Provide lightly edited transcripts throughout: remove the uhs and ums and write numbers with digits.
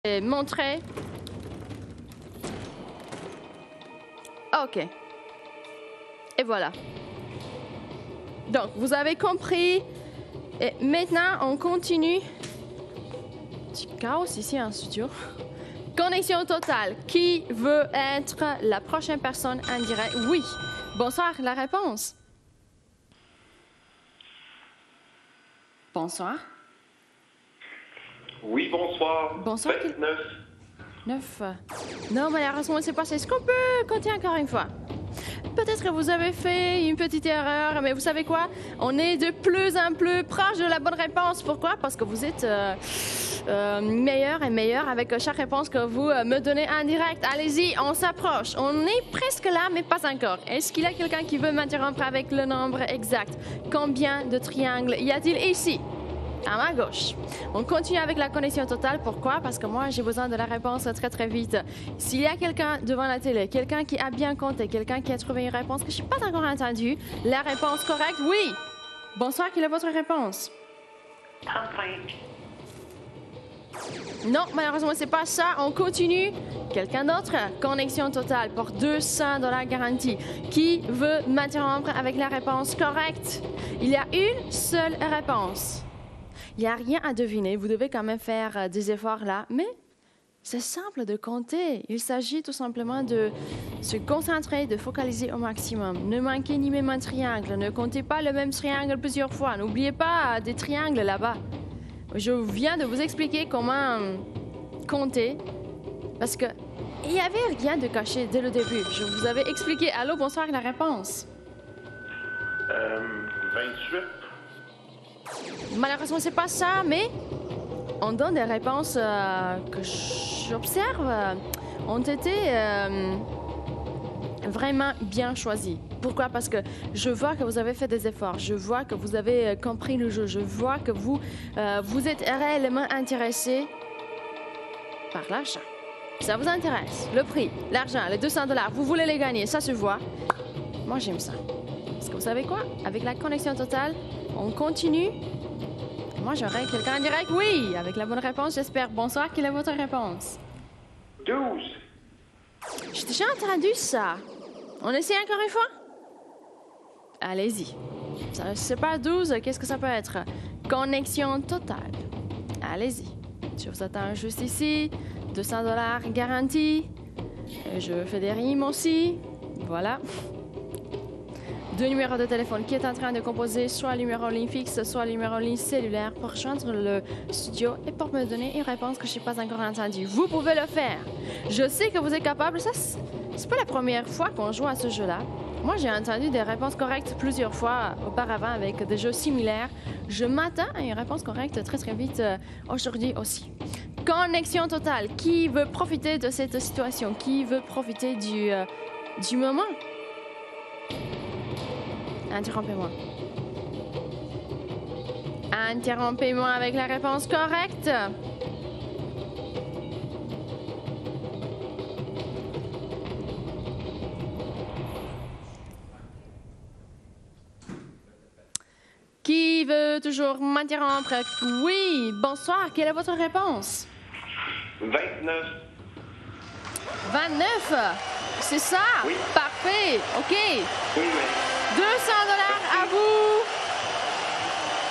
Et montrer. Ok. Et voilà. Donc, vous avez compris. Et maintenant, on continue. Du chaos ici en studio. Connexion totale. Qui veut être la prochaine personne en direct? Oui. Bonsoir, la réponse. Bonsoir. Oui, bonsoir. Bonsoir. 29. 9. Non, malheureusement, c'est pas ça. Est-ce qu'on peut compter encore une fois? Peut-être que vous avez fait une petite erreur, mais vous savez quoi? On est de plus en plus proche de la bonne réponse. Pourquoi? Parce que vous êtes meilleur et meilleur avec chaque réponse que vous me donnez en direct. Allez-y, on s'approche. On est presque là, mais pas encore. Est-ce qu'il y a quelqu'un qui veut m'interrompre avec le nombre exact? Combien de triangles y a-t-il ici? À ma gauche. On continue avec la connexion totale. Pourquoi? Parce que moi, j'ai besoin de la réponse très, très vite. S'il y a quelqu'un devant la télé, quelqu'un qui a bien compté, quelqu'un qui a trouvé une réponse que je n'ai pas encore entendue, la réponse correcte, oui. Bonsoir, quelle est votre réponse? 35. Non, malheureusement, c'est pas ça. On continue. Quelqu'un d'autre? Connexion totale pour 200 $ garantie. Qui veut m'interrompre avec la réponse correcte? Il y a une seule réponse. Il n'y a rien à deviner. Vous devez quand même faire des efforts là. Mais c'est simple de compter. Il s'agit tout simplement de se concentrer, de focaliser au maximum. Ne manquez ni même un triangle. Ne comptez pas le même triangle plusieurs fois. N'oubliez pas des triangles là-bas. Je viens de vous expliquer comment compter. Parce que il n'y avait rien de caché dès le début. Je vous avais expliqué. Allô, bonsoir, la réponse. 28. Malheureusement, c'est pas ça, mais on donne des réponses que j'observe ont été vraiment bien choisies. Pourquoi? Parce que je vois que vous avez fait des efforts, je vois que vous avez compris le jeu, je vois que vous êtes réellement intéressé par l'argent. Ça vous intéresse, le prix, l'argent, les 200 $, vous voulez les gagner, ça se voit. Moi, j'aime ça. Parce que vous savez quoi? Avec la connexion totale, on continue. Moi, j'aurais quelqu'un en direct. Oui, avec la bonne réponse, j'espère. Bonsoir, quelle est votre réponse? 12. J'ai déjà entendu ça. On essaie encore une fois? Allez-y. C'est pas 12, qu'est-ce que ça peut être? Connexion totale. Allez-y. Je vous attends juste ici. 200 $ garantie. Je fais des rimes aussi. Voilà. 2 numéros de téléphone qui est en train de composer soit le numéro en ligne fixe, soit le numéro en ligne cellulaire pour joindre le studio et pour me donner une réponse que je n'ai pas encore entendue. Vous pouvez le faire. Je sais que vous êtes capable. Ça, c'est pas la première fois qu'on joue à ce jeu-là. Moi, j'ai entendu des réponses correctes plusieurs fois auparavant avec des jeux similaires. Je m'attends à une réponse correcte très, très vite aujourd'hui aussi. Connexion totale. Qui veut profiter de cette situation? Qui veut profiter du moment? Interrompez-moi. Interrompez-moi avec la réponse correcte. Qui veut toujours m'interrompre? Oui, bonsoir, quelle est votre réponse? 29. 29, c'est ça? Oui. Parfait, ok. Oui, oui. 200 $ à vous.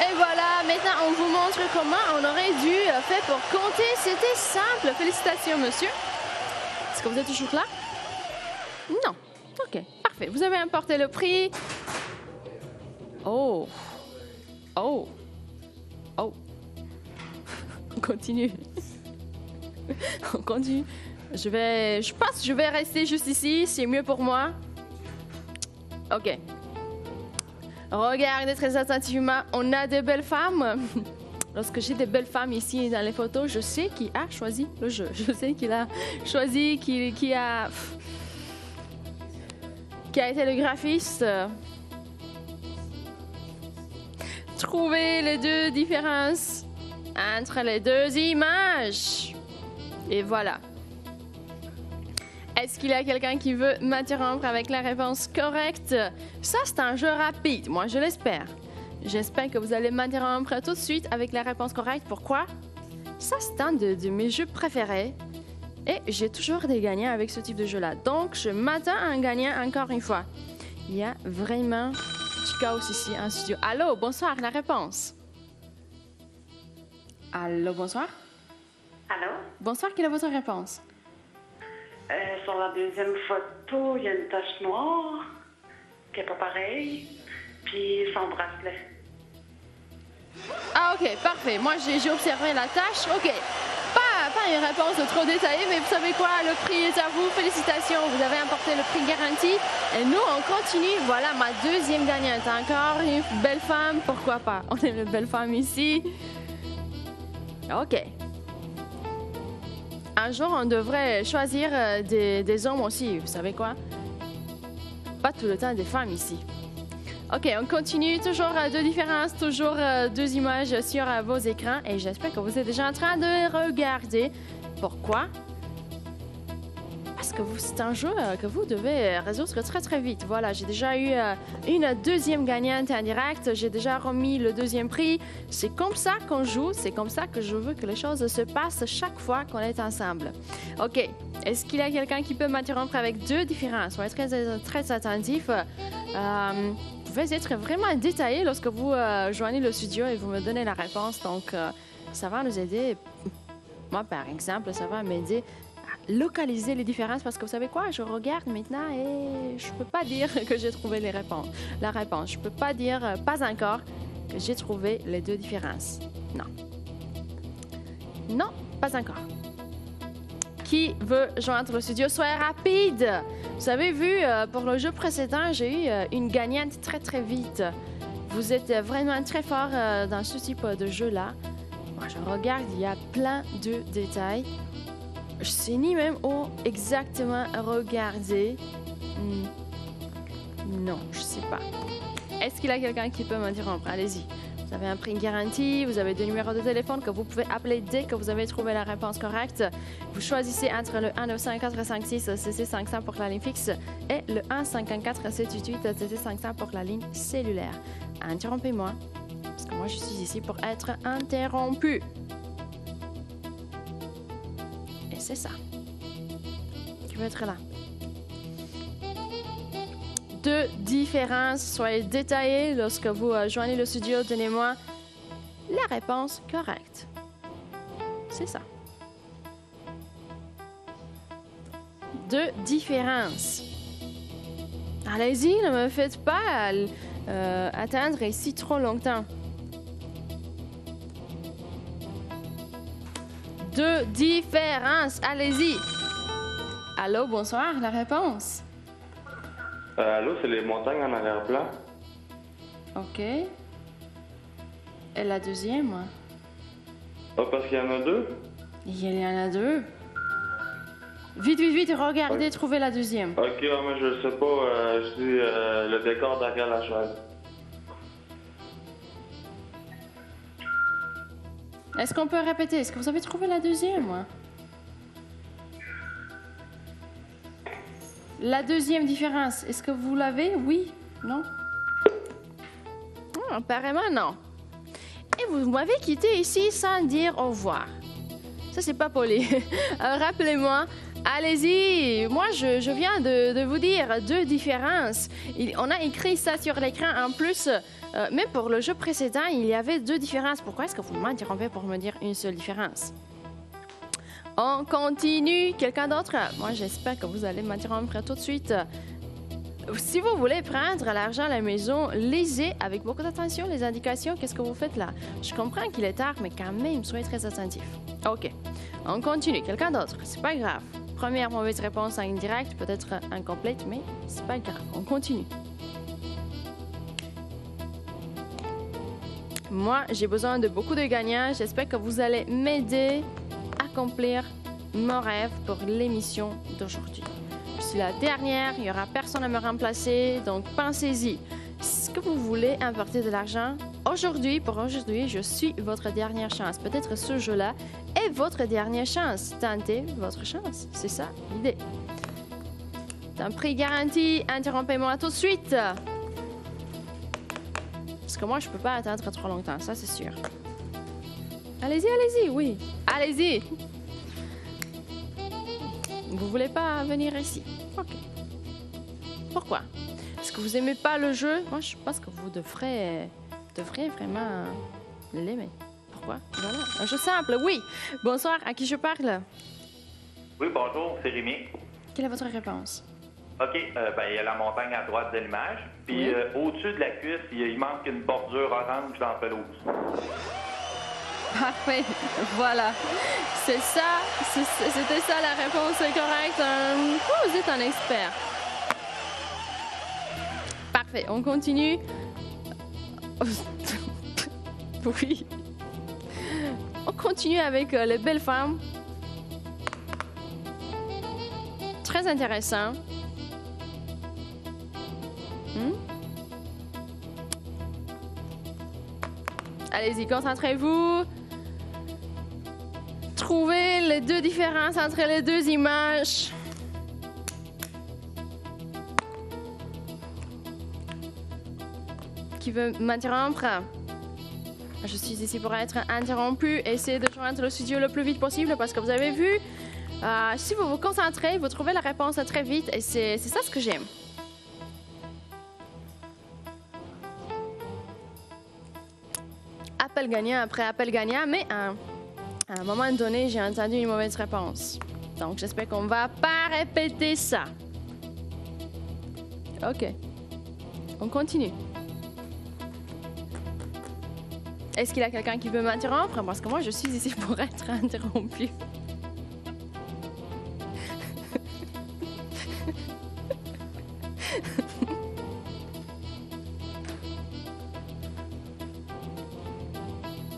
Et voilà, maintenant on vous montre comment on aurait dû faire pour compter. C'était simple. Félicitations, monsieur. Est-ce que vous êtes toujours là? Non. Ok, parfait. Vous avez importé le prix. Oh. Oh. Oh. On continue. On continue. Je pense que je vais rester juste ici. C'est mieux pour moi. Ok. Regardez très attentivement. On a de belles femmes. Lorsque j'ai des belles femmes ici dans les photos, je sais qui a choisi le jeu. Je sais qu'il a choisi, qui a été le graphiste. Trouvez les deux différences entre les deux images. Et voilà. Est-ce qu'il y a quelqu'un qui veut m'interrompre avec la réponse correcte? Ça, c'est un jeu rapide. Moi, je l'espère. J'espère que vous allez m'interrompre tout de suite avec la réponse correcte. Pourquoi? Ça, c'est un de mes jeux préférés. Et j'ai toujours des gagnants avec ce type de jeu-là. Donc, je m'attends à un gagnant encore une fois. Il y a vraiment du chaos ici en studio. Allô, bonsoir, la réponse. Allô, bonsoir. Allô? Bonsoir, quelle est votre réponse? Sur la deuxième photo, il y a une tache noire qui n'est pas pareille, puis son bracelet. Ah, OK, parfait. Moi, j'ai observé la tâche. OK. Pas une réponse trop détaillée, mais vous savez quoi? Le prix est à vous. Félicitations, vous avez emporté le prix garanti. Et nous, on continue. Voilà ma deuxième gagnante. Encore une belle femme, pourquoi pas? On aime une belle femme ici. OK. Un jour, on devrait choisir des hommes aussi. Vous savez quoi? Pas tout le temps des femmes ici. OK, on continue. Toujours deux différences, toujours deux images sur vos écrans. Et j'espère que vous êtes déjà en train de regarder. Pourquoi? Parce que c'est un jeu que vous devez résoudre très très vite. Voilà, j'ai déjà eu une deuxième gagnante en direct. J'ai déjà remis le deuxième prix. C'est comme ça qu'on joue. C'est comme ça que je veux que les choses se passent chaque fois qu'on est ensemble. OK. Est-ce qu'il y a quelqu'un qui peut m'interrompre avec deux différences? Soyez très attentif. Vous pouvez être vraiment détaillé lorsque vous joignez le studio et vous me donnez la réponse. Donc, ça va nous aider. Moi, par exemple, ça va m'aider à localiser les différences parce que vous savez quoi? Je regarde maintenant et je ne peux pas dire que j'ai trouvé la réponse. Je ne peux pas dire, pas encore, que j'ai trouvé les deux différences. Non. Non, pas encore. Qui veut joindre le studio? Soyez rapide! Vous avez vu, pour le jeu précédent, j'ai eu une gagnante très très vite. Vous êtes vraiment très fort dans ce type de jeu-là. Moi, je regarde, il y a plein de détails. Je sais ni même où exactement regarder. Non, je sais pas. Est-ce qu'il y a quelqu'un qui peut m'interrompre? Allez-y. Vous avez un prix garanti, vous avez deux numéros de téléphone que vous pouvez appeler dès que vous avez trouvé la réponse correcte. Vous choisissez entre le 1-900-456 CC500 pour la ligne fixe et le 1-514-788 CC500 pour la ligne cellulaire. Interrompez-moi, parce que moi je suis ici pour être interrompu. Et c'est ça. Qui veut être là? Deux différences. Soyez détaillés lorsque vous joignez le studio. Donnez-moi la réponse correcte. C'est ça. Deux différences. Allez-y, ne me faites pas attendre ici trop longtemps. Deux différences. Allez-y. Allô, bonsoir, la réponse. Allô, c'est les montagnes en arrière-plan? OK. Et la deuxième? Ah, parce qu'il y en a deux? Il y en a deux. Vite, vite, vite, regardez, Ouais. trouvez la deuxième. Ok, mais je sais pas, je dis le décor derrière la chaise. Est-ce qu'on peut répéter? Est-ce que vous avez trouvé la deuxième? La deuxième différence, est-ce que vous l'avez? Oui? Non? Apparemment, non. Et vous m'avez quitté ici sans dire au revoir. Ça, c'est pas poli. Rappelez-moi. Allez-y. Moi, je viens de vous dire deux différences. On a écrit ça sur l'écran en plus. Mais pour le jeu précédent, il y avait deux différences. Pourquoi est-ce que vous m'interrompez pour me dire une seule différence? On continue. Quelqu'un d'autre? Moi, j'espère que vous allez m'interrompre tout de suite. Si vous voulez prendre l'argent à la maison, lisez avec beaucoup d'attention les indications. Qu'est-ce que vous faites là? Je comprends qu'il est tard, mais quand même, soyez très attentifs. OK. On continue. Quelqu'un d'autre? C'est pas grave. Première mauvaise réponse en direct, peut-être incomplète, mais c'est pas grave. On continue. Moi, j'ai besoin de beaucoup de gagnants. J'espère que vous allez m'aider à accomplir mon rêve pour l'émission d'aujourd'hui. Je suis la dernière, il n'y aura personne à me remplacer, donc pensez-y. Est-ce que vous voulez importer de l'argent? Aujourd'hui, pour aujourd'hui, je suis votre dernière chance. Peut-être ce jeu-là est votre dernière chance. Tentez votre chance, c'est ça l'idée. C'est un prix garanti, interrompez-moi tout de suite. Parce que moi, je peux pas attendre trop longtemps, ça c'est sûr. Allez-y, allez-y, oui. Allez-y. Vous voulez pas venir ici? Ok. Pourquoi? Est-ce que vous aimez pas le jeu? Moi, je pense que vous devriez vraiment l'aimer. Pourquoi? Voilà. Un jeu simple, oui. Bonsoir, à qui je parle? Oui, bonjour, c'est Rémi. Quelle est votre réponse? OK, il y a la montagne à droite de l'image. Puis Oui. au-dessus de la cuisse, il manque une bordure orange dans la pelouse. Parfait, voilà. C'est ça, c'était ça la réponse correcte. Oh, vous êtes un expert. Parfait, on continue. Oui. On continue avec les belles femmes. Très intéressant. Allez-y, concentrez-vous. Trouvez les deux différences entre les deux images. Qui veut m'interrompre? Je suis ici pour être interrompu. Essayez de joindre le studio le plus vite possible parce que vous avez vu, si vous vous concentrez, vous trouvez la réponse très vite et c'est ça ce que j'aime. Appel gagnant après appel gagnant, mais à un moment donné, j'ai entendu une mauvaise réponse. Donc, j'espère qu'on va pas répéter ça. OK. On continue. Est-ce qu'il y a quelqu'un qui veut m'interrompre? Parce que moi, je suis ici pour être interrompu.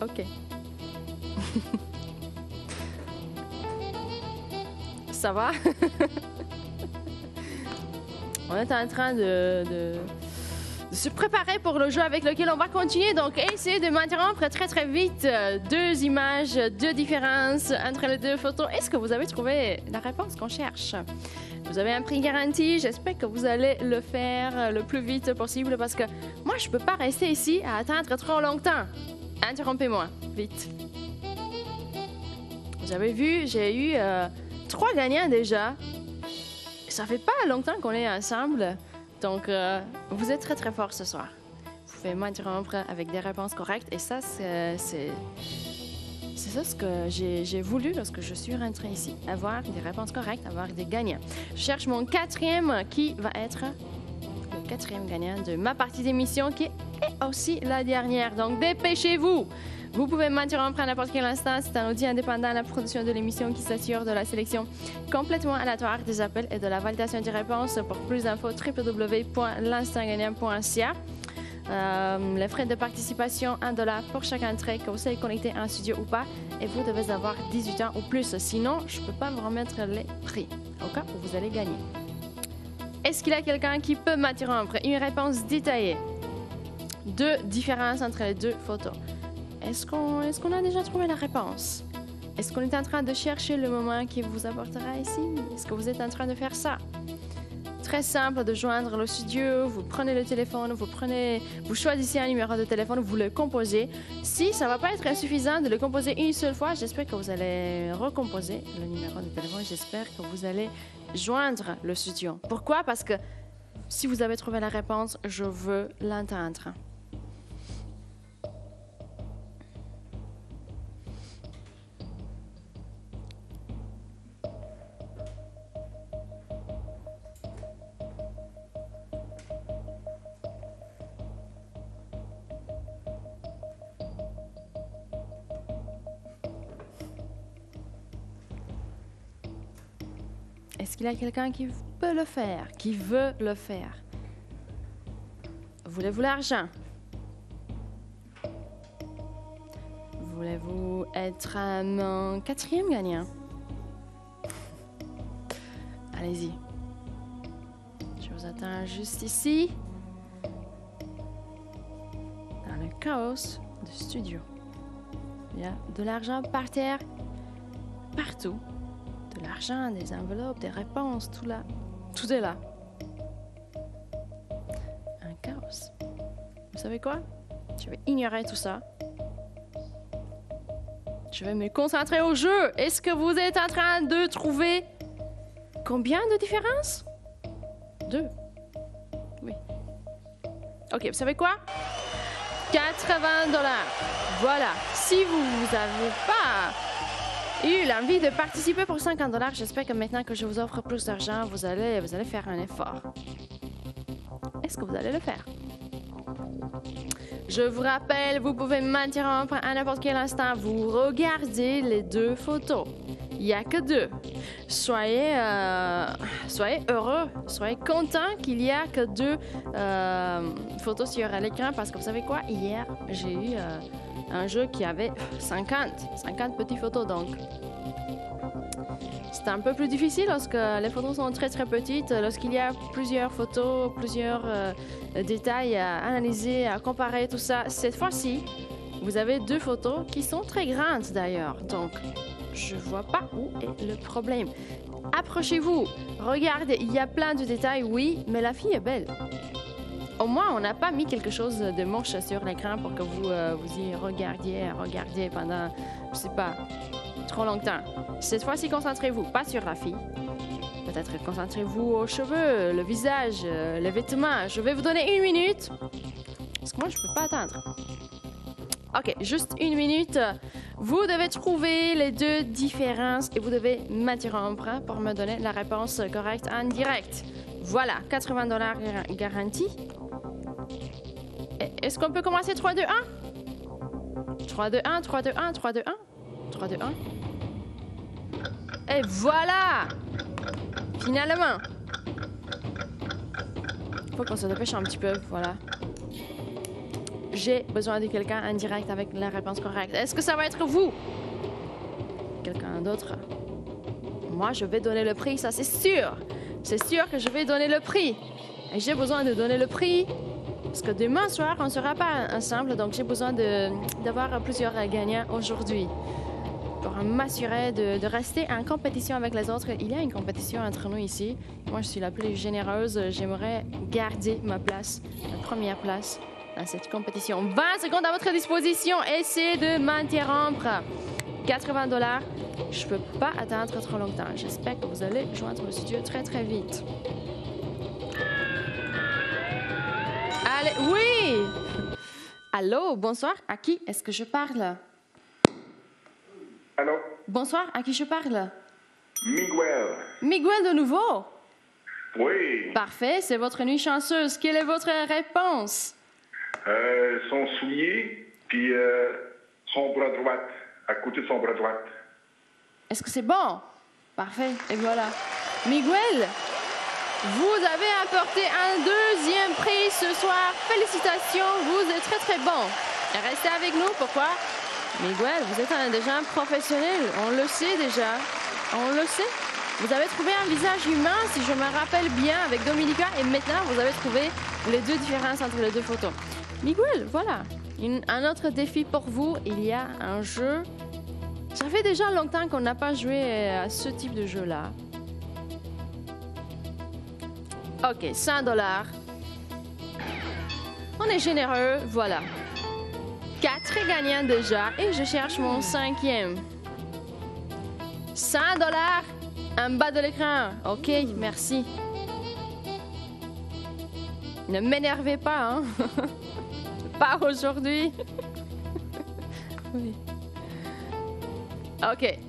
OK. Ça va? On est en train de se préparer pour le jeu avec lequel on va continuer. Donc, essayez de m'interrompre très vite. Deux images, deux différences entre les deux photos. Est-ce que vous avez trouvé la réponse qu'on cherche? Vous avez un prix garanti. J'espère que vous allez le faire le plus vite possible parce que moi, je ne peux pas rester ici à attendre trop longtemps. Interrompez-moi, vite. Vous avez vu, j'ai eu 3 gagnants déjà. Ça fait pas longtemps qu'on est ensemble. Donc, vous êtes très fort ce soir. Vous pouvez m'interrompre avec des réponses correctes. Et ça, c'est ça ce que j'ai voulu lorsque je suis rentrée ici. Avoir des réponses correctes, avoir des gagnants. Je cherche mon 4e qui va être le 4e gagnant de ma partie d'émission qui est aussi la dernière. Donc, dépêchez-vous! Vous pouvez m'interrompre à n'importe quel instant. C'est un outil indépendant à la production de l'émission qui s'assure de la sélection complètement aléatoire des appels et de la validation des réponses. Pour plus d'infos, www.l'instantgagnant.ca. Les frais de participation, $1 pour chaque entrée, que vous soyez connecté en studio ou pas. Et vous devez avoir 18 ans ou plus. Sinon, je ne peux pas vous remettre les prix au cas où vous allez gagner. Est-ce qu'il y a quelqu'un qui peut m'interrompre? Une réponse détaillée. 2 différences entre les deux photos. Est-ce qu'on a déjà trouvé la réponse? Est-ce qu'on est en train de chercher le moment qui vous apportera ici? Est-ce que vous êtes en train de faire ça? Très simple de joindre le studio. Vous prenez le téléphone, vous choisissez un numéro de téléphone, vous le composez. Si ça ne va pas être suffisant de le composer une seule fois, j'espère que vous allez recomposer le numéro de téléphone. J'espère que vous allez joindre le studio. Pourquoi? Parce que si vous avez trouvé la réponse, je veux l'entendre. Est-ce qu'il y a quelqu'un qui peut le faire, qui veut le faire? Voulez-vous l'argent? Voulez-vous être mon 4e gagnant? Allez-y. Je vous attends juste ici, dans le chaos du studio. Il y a de l'argent par terre, partout. De l'argent, des enveloppes, des réponses, tout là. Tout est là. Un chaos. Vous savez quoi? Je vais ignorer tout ça. Je vais me concentrer au jeu. Est-ce que vous êtes en train de trouver combien de différences? 2. Oui. OK, vous savez quoi? 80 $. Voilà. Si vous n'avez pas eu l'envie de participer pour 50 $, j'espère que maintenant que je vous offre plus d'argent, vous allez faire un effort. Est-ce que vous allez le faire? Je vous rappelle, vous pouvez m'interrompre à n'importe quel instant. Vous regardez les 2 photos. Il n'y a que 2. Soyez heureux, soyez content qu'il n'y a que 2 photos sur l'écran parce que vous savez quoi? Hier, j'ai eu un jeu qui avait 50 petites photos donc. C'est un peu plus difficile lorsque les photos sont très petites, lorsqu'il y a plusieurs photos, plusieurs détails à analyser, à comparer, tout ça. Cette fois-ci, vous avez 2 photos qui sont très grandes d'ailleurs, donc je vois pas où est le problème. Approchez-vous, regardez, il y a plein de détails, oui, mais la fille est belle. Au moins, on n'a pas mis quelque chose de moche sur l'écran pour que vous y regardiez pendant, je sais pas, trop longtemps. Cette fois-ci, concentrez-vous pas sur la fille. Peut-être concentrez-vous aux cheveux, le visage, les vêtements. Je vais vous donner 1 minute. Parce que moi, je peux pas attendre. OK, juste 1 minute. Vous devez trouver les 2 différences et vous devez m'interrompre pour me donner la réponse correcte en direct. Voilà, 80 $ garantie. Est-ce qu'on peut commencer 3, 2, 1? 3, 2, 1, 3, 2, 1, 3, 2, 1. 3, 2, 1. Et voilà! Finalement. Faut qu'on se dépêche un petit peu, voilà. J'ai besoin de quelqu'un en direct avec la réponse correcte. Est-ce que ça va être vous? Quelqu'un d'autre? Moi, je vais donner le prix, ça c'est sûr. C'est sûr que je vais donner le prix. Et j'ai besoin de donner le prix parce que demain soir, on ne sera pas ensemble, donc j'ai besoin d'avoir plusieurs gagnants aujourd'hui. Pour m'assurer de rester en compétition avec les autres. Il y a une compétition entre nous ici. Moi, je suis la plus généreuse. J'aimerais garder ma place, ma première place dans cette compétition. 20 secondes à votre disposition. Essayez de m'interrompre. 80 $. Je ne peux pas attendre trop longtemps. J'espère que vous allez joindre le studio très, très vite. Allez, oui! Allô, bonsoir. À qui est-ce que je parle? Allô? Bonsoir, à qui je parle? Miguel. Miguel de nouveau? Oui. Parfait, c'est votre nuit chanceuse. Quelle est votre réponse? Son soulier, puis son bras droit, à côté de son bras droit. Est-ce que c'est bon? Parfait, et voilà. Miguel, vous avez apporté un 2e prix ce soir. Félicitations, vous êtes très très bon. Restez avec nous, pourquoi? Miguel, vous êtes déjà un professionnel, on le sait déjà, on le sait. Vous avez trouvé un visage humain, si je me rappelle bien, avec Dominica, et maintenant vous avez trouvé les 2 différences entre les 2 photos. Miguel, voilà, un autre défi pour vous, il y a un jeu. Ça fait déjà longtemps qu'on n'a pas joué à ce type de jeu-là. OK, 100 $. On est généreux, voilà. 4 gagnants déjà et je cherche mon 5e. 100 $ en bas de l'écran. OK, merci. Ne m'énervez pas, hein? Pas aujourd'hui. Oui. OK.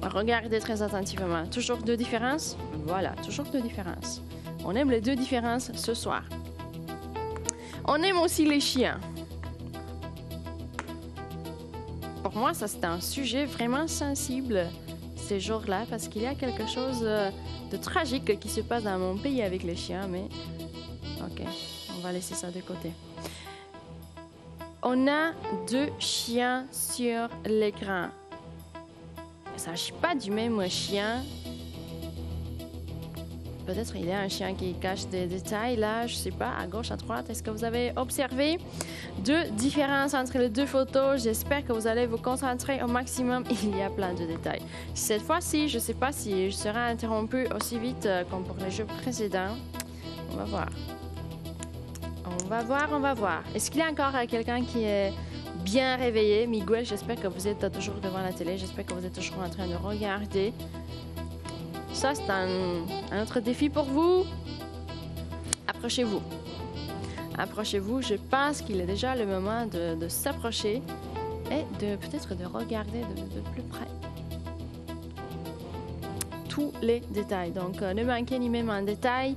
Regardez très attentivement. Toujours 2 différences? Voilà, toujours 2 différences. On aime les 2 différences ce soir. On aime aussi les chiens. Pour moi, ça c'est un sujet vraiment sensible ces jours-là parce qu'il y a quelque chose de tragique qui se passe dans mon pays avec les chiens, mais OK, on va laisser ça de côté. On a 2 chiens sur l'écran. Il ne s'agit pas du même chien. Peut-être il y a un chien qui cache des détails là, je sais pas, à gauche, à droite. Est-ce que vous avez observé 2 différences entre les 2 photos? J'espère que vous allez vous concentrer au maximum. Il y a plein de détails. Cette fois-ci, je sais pas si je serai interrompue aussi vite comme pour les jeux précédents. On va voir. On va voir. Est-ce qu'il y a encore quelqu'un qui est bien réveillé. Miguel, j'espère que vous êtes toujours devant la télé. J'espère que vous êtes toujours en train de regarder. Ça, c'est un autre défi pour vous. Approchez-vous. Approchez-vous. Je pense qu'il est déjà le moment de s'approcher et de peut-être de regarder de plus près tous les détails. Donc, ne manquez ni même un détail.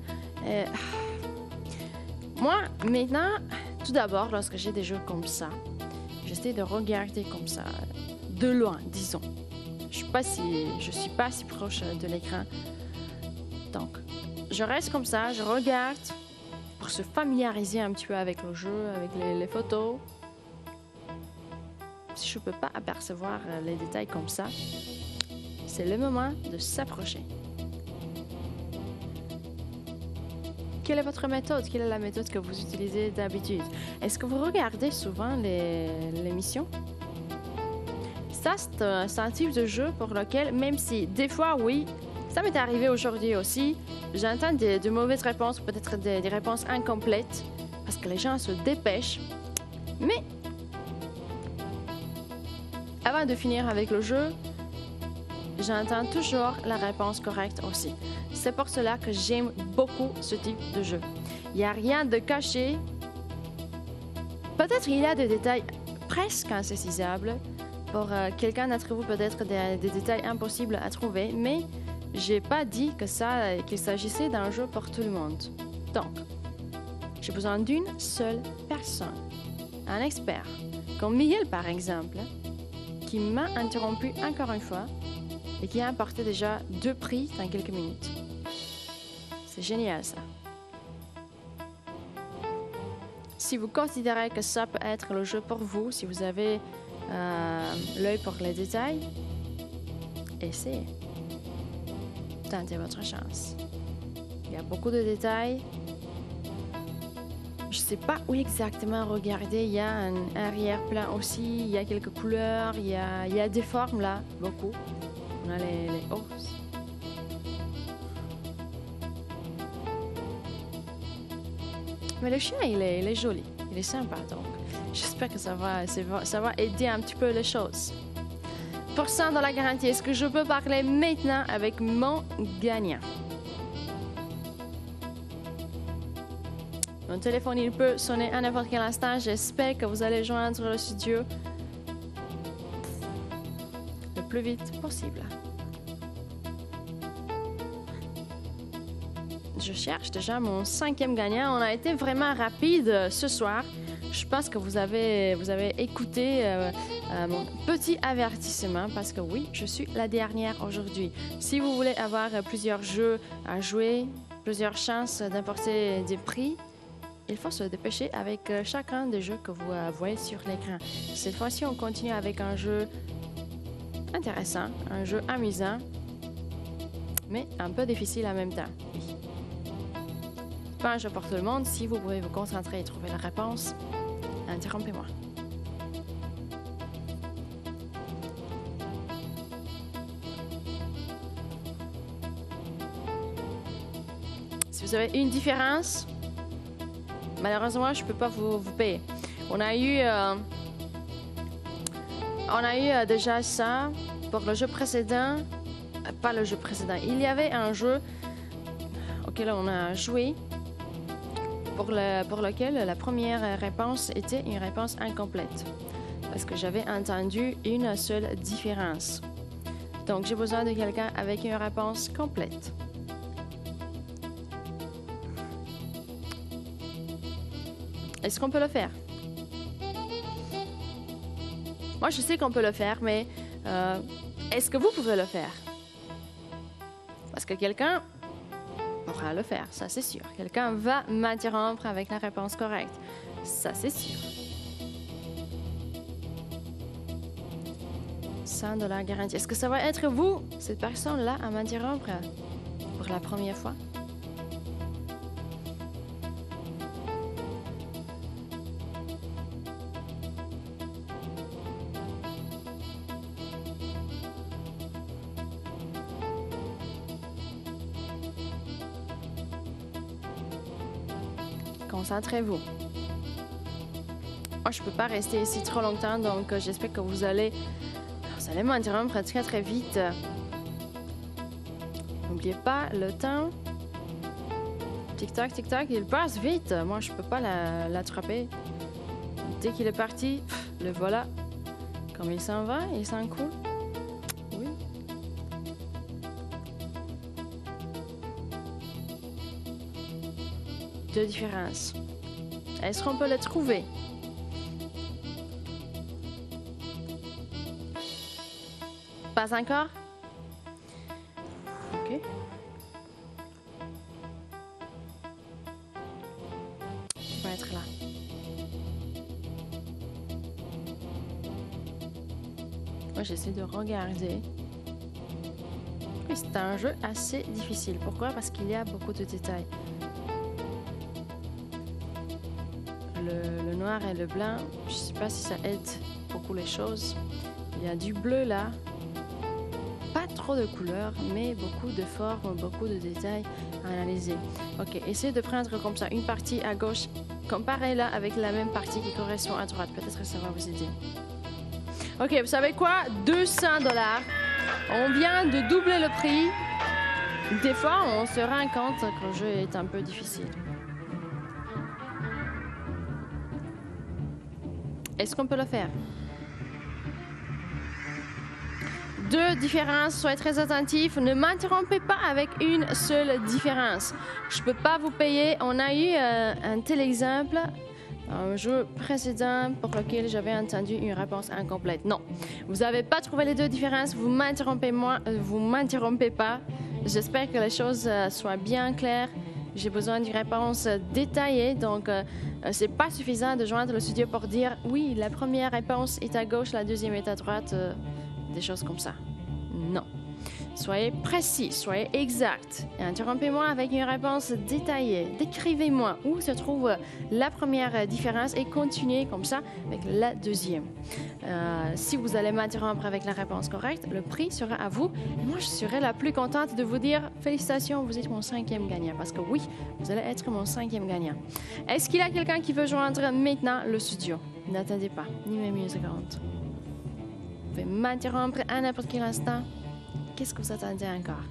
Moi, maintenant, tout d'abord, lorsque j'ai des jeux comme ça, j'essaie de regarder comme ça, de loin, disons. Je suis pas si proche de l'écran. Donc, je reste comme ça, je regarde pour se familiariser un petit peu avec le jeu, avec les photos. Si je ne peux pas apercevoir les détails comme ça, c'est le moment de s'approcher. Quelle est votre méthode? Quelle est la méthode que vous utilisez d'habitude? Est-ce que vous regardez souvent l'émission? Ça, c'est un type de jeu pour lequel, même si des fois, oui, ça m'est arrivé aujourd'hui aussi, j'entends de mauvaises réponses, peut-être des réponses incomplètes, parce que les gens se dépêchent. Mais avant de finir avec le jeu, j'entends toujours la réponse correcte aussi. C'est pour cela que j'aime beaucoup ce type de jeu. Il n'y a rien de caché. Peut-être il y a des détails presque insaisissables. Pour quelqu'un d'entre vous, peut-être des détails impossibles à trouver, mais j'ai pas dit qu'il s'agissait d'un jeu pour tout le monde. Donc, j'ai besoin d'une seule personne, un expert, comme Miguel par exemple, qui m'a interrompu encore une fois et qui a apporté déjà 2 prix dans quelques minutes. C'est génial ça. Si vous considérez que ça peut être le jeu pour vous, si vous avez l'œil pour les détails, essayez. Tentez votre chance. Il y a beaucoup de détails. Je ne sais pas où exactement regarder. Il y a un arrière-plan aussi. Il y a quelques couleurs. Il y a des formes là, beaucoup. On a les hausses. Mais le chien, il est joli. Il est sympa, donc j'espère que ça va aider un petit peu les choses. Pour ça, dans la garantie, est-ce que je peux parler maintenant avec mon gagnant? Mon téléphone, il peut sonner à n'importe quel instant. J'espère que vous allez joindre le studio le plus vite possible. Je cherche déjà mon 5e gagnant. On a été vraiment rapide ce soir. Je pense que vous avez écouté mon petit avertissement parce que oui, je suis la dernière aujourd'hui. Si vous voulez avoir plusieurs jeux à jouer, plusieurs chances d'emporter des prix, il faut se dépêcher avec chacun des jeux que vous voyez sur l'écran. Cette fois-ci, on continue avec un jeu intéressant, un jeu amusant, mais un peu difficile en même temps. Oui. Pas un jeu pour tout le monde. Si vous pouvez vous concentrer et trouver la réponse, interrompez-moi. Si vous avez une différence, malheureusement, je ne peux pas vous payer. On a eu déjà ça pour le jeu précédent. Pas le jeu précédent. Il y avait un jeu auquel on a joué pour lequel la première réponse était une réponse incomplète. Parce que j'avais entendu une seule différence. Donc, j'ai besoin de quelqu'un avec une réponse complète. Est-ce qu'on peut le faire? Moi, je sais qu'on peut le faire, mais est-ce que vous pouvez le faire? Parce que quelqu'un pourra le faire, ça c'est sûr. Quelqu'un va m'interrompre avec la réponse correcte, ça c'est sûr. $100 garantie. Est-ce que ça va être vous, cette personne-là, à m'interrompre pour la première fois? Concentrez-vous. Moi, moi, je peux pas rester ici trop longtemps, donc j'espère que vous allez m'interrompre très très vite. N'oubliez pas le temps. Tic-tac, tic-tac, il passe vite. Moi, je peux pas l'attraper. Dès qu'il est parti, le voilà. Comme il s'en va, il s'en coule. Oui. Deux différences. Est-ce qu'on peut les trouver? Pas encore? Ok. Il va être là. Moi, j'essaie de regarder. Oui, c'est un jeu assez difficile. Pourquoi? Parce qu'il y a beaucoup de détails. Le noir et le blanc, je sais pas si ça aide beaucoup les choses. Il y a du bleu là. Pas trop de couleurs, mais beaucoup de formes, beaucoup de détails à analyser. Ok, essayez de prendre comme ça une partie à gauche, comparez-la avec la même partie qui correspond à droite. Peut-être que ça va vous aider. Ok, vous savez quoi? 200 $. On vient de doubler le prix. Des fois, on se rend compte que le jeu est un peu difficile. Est-ce qu'on peut le faire? Deux différences, soyez très attentifs. Ne m'interrompez pas avec une seule différence. Je ne peux pas vous payer. On a eu un tel exemple, un jeu précédent pour lequel j'avais entendu une réponse incomplète. Non, vous n'avez pas trouvé les deux différences. Vous m'interrompez pas. J'espère que les choses soient bien claires. J'ai besoin d'une réponse détaillée, donc c'est pas suffisant de joindre le studio pour dire oui, la première réponse est à gauche, la deuxième est à droite, des choses comme ça. Non. Soyez précis, soyez exact. Interrompez-moi avec une réponse détaillée. Décrivez-moi où se trouve la première différence et continuez comme ça avec la deuxième. Si vous allez m'interrompre avec la réponse correcte, le prix sera à vous. Et moi, je serai la plus contente de vous dire félicitations, vous êtes mon 5e gagnant. Parce que oui, vous allez être mon 5e gagnant. Est-ce qu'il y a quelqu'un qui veut joindre maintenant le studio? N'attendez pas, ni même une seconde. Vous pouvez m'interrompre à n'importe quel instant. Qu'est-ce que vous attendez encore?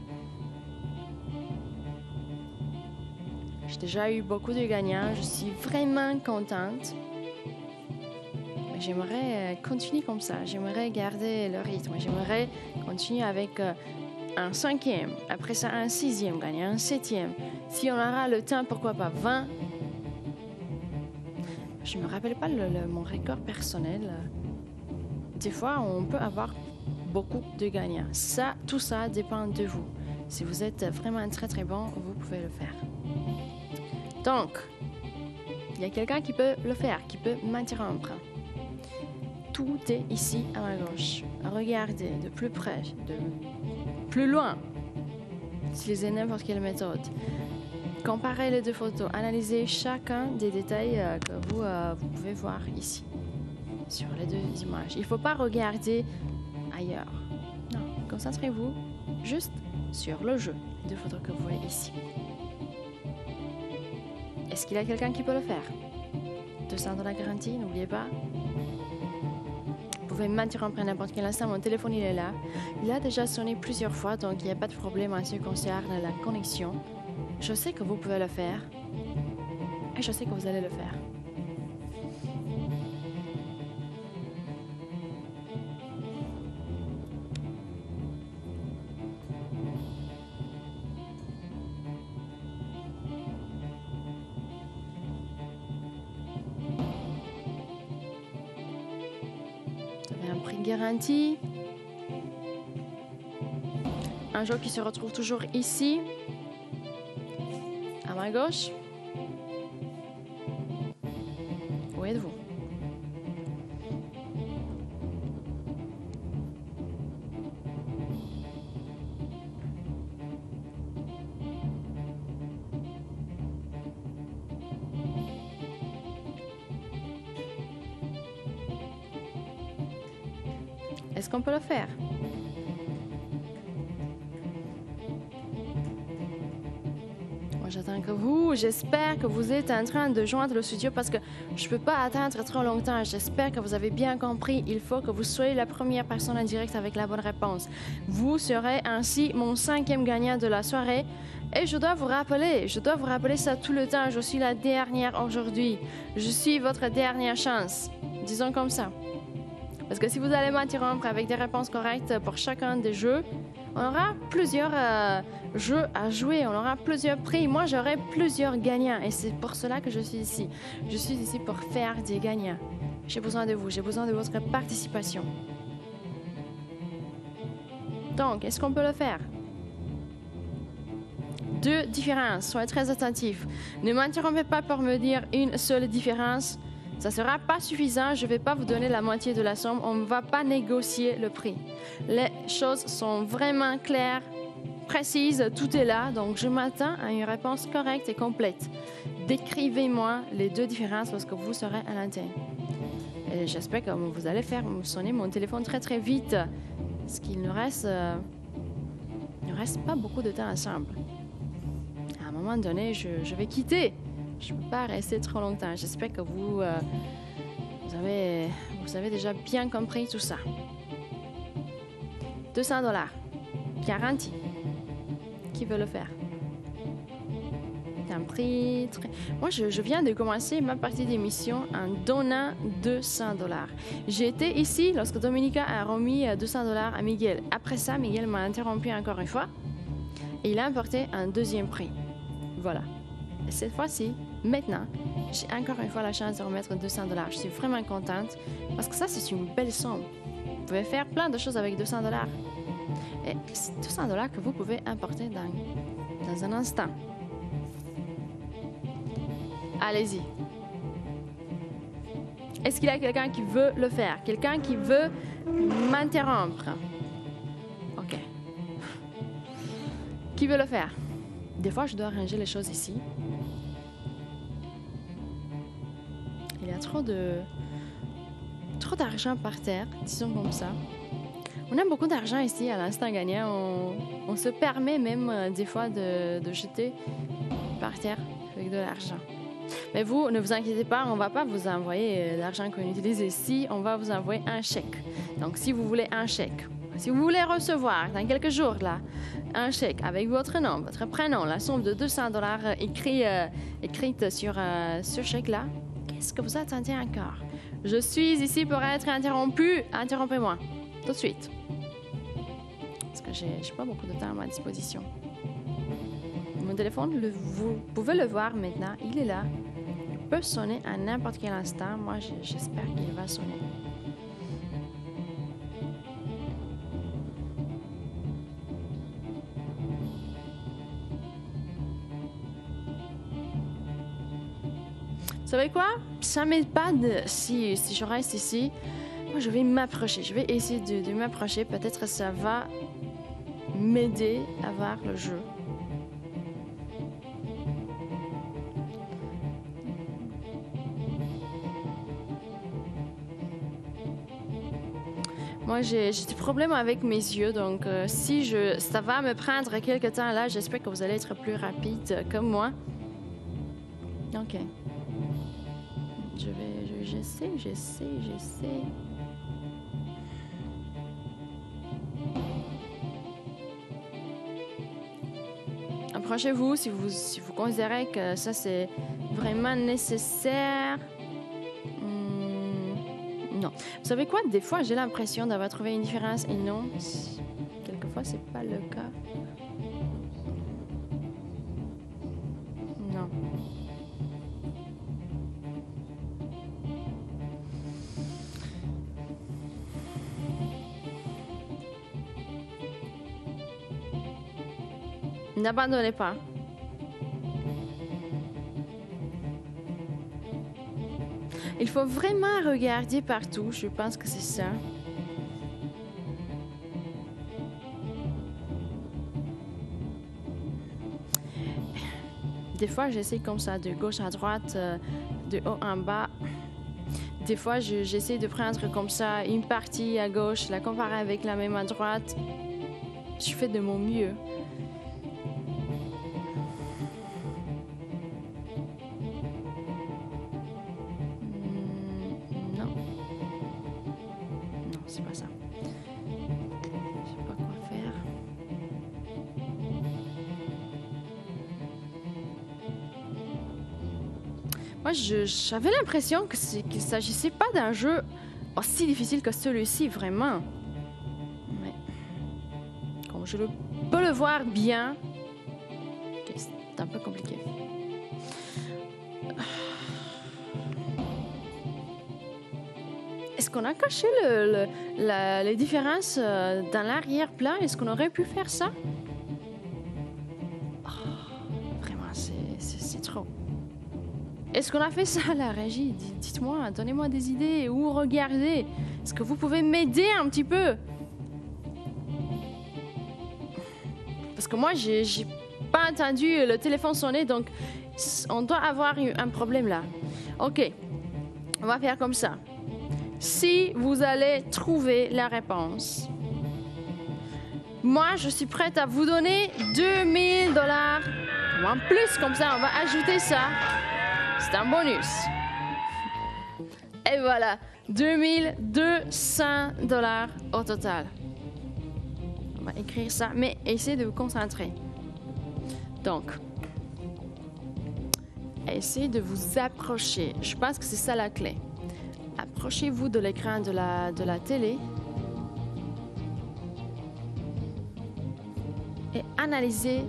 J'ai déjà eu beaucoup de gagnants. Je suis vraiment contente. Mais j'aimerais continuer comme ça. J'aimerais garder le rythme. J'aimerais continuer avec un 5e. Après ça, un 6e gagnant, un 7e. Si on aura le temps, pourquoi pas 20? Je ne me rappelle pas mon record personnel. Des fois, on peut avoir beaucoup de gagnants. Tout ça dépend de vous. Si vous êtes vraiment très très bon, vous pouvez le faire. Donc, il y a quelqu'un qui peut le faire, qui peut m'interrompre. Tout est ici à ma gauche. Regardez de plus près, de plus loin. Utilisez n'importe quelle méthode. Comparez les deux photos. Analysez chacun des détails que vous pouvez voir ici, sur les deux images. Il ne faut pas regarder ailleurs. Non, concentrez-vous juste sur le jeu de photos que vous voyez ici. Est-ce qu'il y a quelqu'un qui peut le faire? 200 $ garantie, n'oubliez pas. Vous pouvez m'interrompre à n'importe quel instant, mon téléphone il est là. Il a déjà sonné plusieurs fois, donc il n'y a pas de problème en ce qui concerne la connexion. Je sais que vous pouvez le faire et je sais que vous allez le faire. Garantie. Un jeu qui se retrouve toujours ici, à ma gauche. Où êtes-vous? Est-ce qu'on peut le faire? Moi, Moi, j'attends que vous. J'espère que vous êtes en train de joindre le studio parce que je ne peux pas attendre trop longtemps. J'espère que vous avez bien compris. Il faut que vous soyez la première personne en direct avec la bonne réponse. Vous serez ainsi mon 5e gagnant de la soirée. Et je dois vous rappeler ça tout le temps. Je suis la dernière aujourd'hui. Je suis votre dernière chance. Disons comme ça. Parce que si vous allez m'interrompre avec des réponses correctes pour chacun des jeux, on aura plusieurs jeux à jouer, on aura plusieurs prix. Moi, j'aurai plusieurs gagnants et c'est pour cela que je suis ici. Je suis ici pour faire des gagnants. J'ai besoin de vous, j'ai besoin de votre participation. Donc, est-ce qu'on peut le faire? 2 différences, soyez très attentifs. Ne m'interrompez pas pour me dire une seule différence. Ça ne sera pas suffisant, je ne vais pas vous donner la moitié de la somme, on ne va pas négocier le prix. Les choses sont vraiment claires, précises, tout est là, donc je m'attends à une réponse correcte et complète. Décrivez-moi les 2 différences lorsque vous serez à l'antenne. Et j'espère que vous allez faire sonner mon téléphone très très vite, parce qu'il ne reste pas beaucoup de temps ensemble. À un moment donné, je vais quitter. Je ne peux pas rester trop longtemps. J'espère que vous avez déjà bien compris tout ça. 200 $. Garantie. Qui veut le faire? C'est un prix très... Moi, je viens de commencer ma partie d'émission en donnant 200 $. J'ai été ici lorsque Dominica a remis 200 $ à Miguel. Après ça, Miguel m'a interrompu encore une fois et il a apporté un 2e prix. Voilà. Et cette fois-ci, maintenant, j'ai encore une fois la chance de remettre 200 $. Je suis vraiment contente parce que ça, c'est une belle somme. Vous pouvez faire plein de choses avec 200 $. Et c'est 200 $ que vous pouvez importer dans un instant. Allez-y. Est-ce qu'il y a quelqu'un qui veut le faire? Quelqu'un qui veut m'interrompre? OK. Qui veut le faire? Des fois, je dois ranger les choses ici. Il y a trop d'argent par terre, disons comme ça. On a beaucoup d'argent ici à l'instant gagnant. On se permet même des fois de jeter par terre avec de l'argent. Mais vous, ne vous inquiétez pas, on ne va pas vous envoyer l'argent qu'on utilise ici. On va vous envoyer un chèque. Donc, si vous voulez un chèque, si vous voulez recevoir dans quelques jours là, un chèque avec votre nom, votre prénom, la somme de 200 $ écrite sur ce chèque-là, qu'est-ce que vous attendez encore? Je suis ici pour être interrompu. Interrompez-moi. Tout de suite. Parce que j'ai pas beaucoup de temps à ma disposition. Mon téléphone, vous pouvez le voir maintenant, il est là. Il peut sonner à n'importe quel instant. Moi, j'espère qu'il va sonner. Vous savez quoi? Ça m'aide pas si je reste ici. Moi, je vais m'approcher. Je vais essayer de m'approcher. Peut-être ça va m'aider à voir le jeu. Moi, j'ai des problèmes avec mes yeux, donc ça va me prendre quelques temps là. J'espère que vous allez être plus rapide comme moi. OK. J'essaie. Approchez-vous si vous considérez que ça c'est vraiment nécessaire. Non. Vous savez quoi? Des fois, j'ai l'impression d'avoir trouvé une différence et non. Quelquefois, c'est pas le cas. Non. N'abandonnez pas. Il faut vraiment regarder partout. Je pense que c'est ça. Des fois, j'essaie comme ça, de gauche à droite, de haut en bas. Des fois, j'essaie de prendre comme ça une partie à gauche, la comparer avec la même à droite. Je fais de mon mieux. Moi, j'avais l'impression qu'il ne s'agissait pas d'un jeu aussi difficile que celui-ci, vraiment. Mais, comme je peux le voir bien, okay, c'est un peu compliqué. Est-ce qu'on a caché les différences dans l'arrière-plan? Est-ce qu'on aurait pu faire ça? Vraiment, c'est trop. Est-ce qu'on a fait ça à la régie? Dites-moi, donnez-moi des idées. Où regarder? Est-ce que vous pouvez m'aider un petit peu? Parce que moi, j'ai pas entendu le téléphone sonner, donc on doit avoir eu un problème là. OK, on va faire comme ça. Si vous allez trouver la réponse, moi, je suis prête à vous donner 2000 $. En plus, comme ça, on va ajouter ça. C'est un bonus. Et voilà, 2200 $ au total. On va écrire ça, mais essayez de vous concentrer. Donc, essayez de vous approcher. Je pense que c'est ça la clé. Approchez-vous de l'écran de la télé et analysez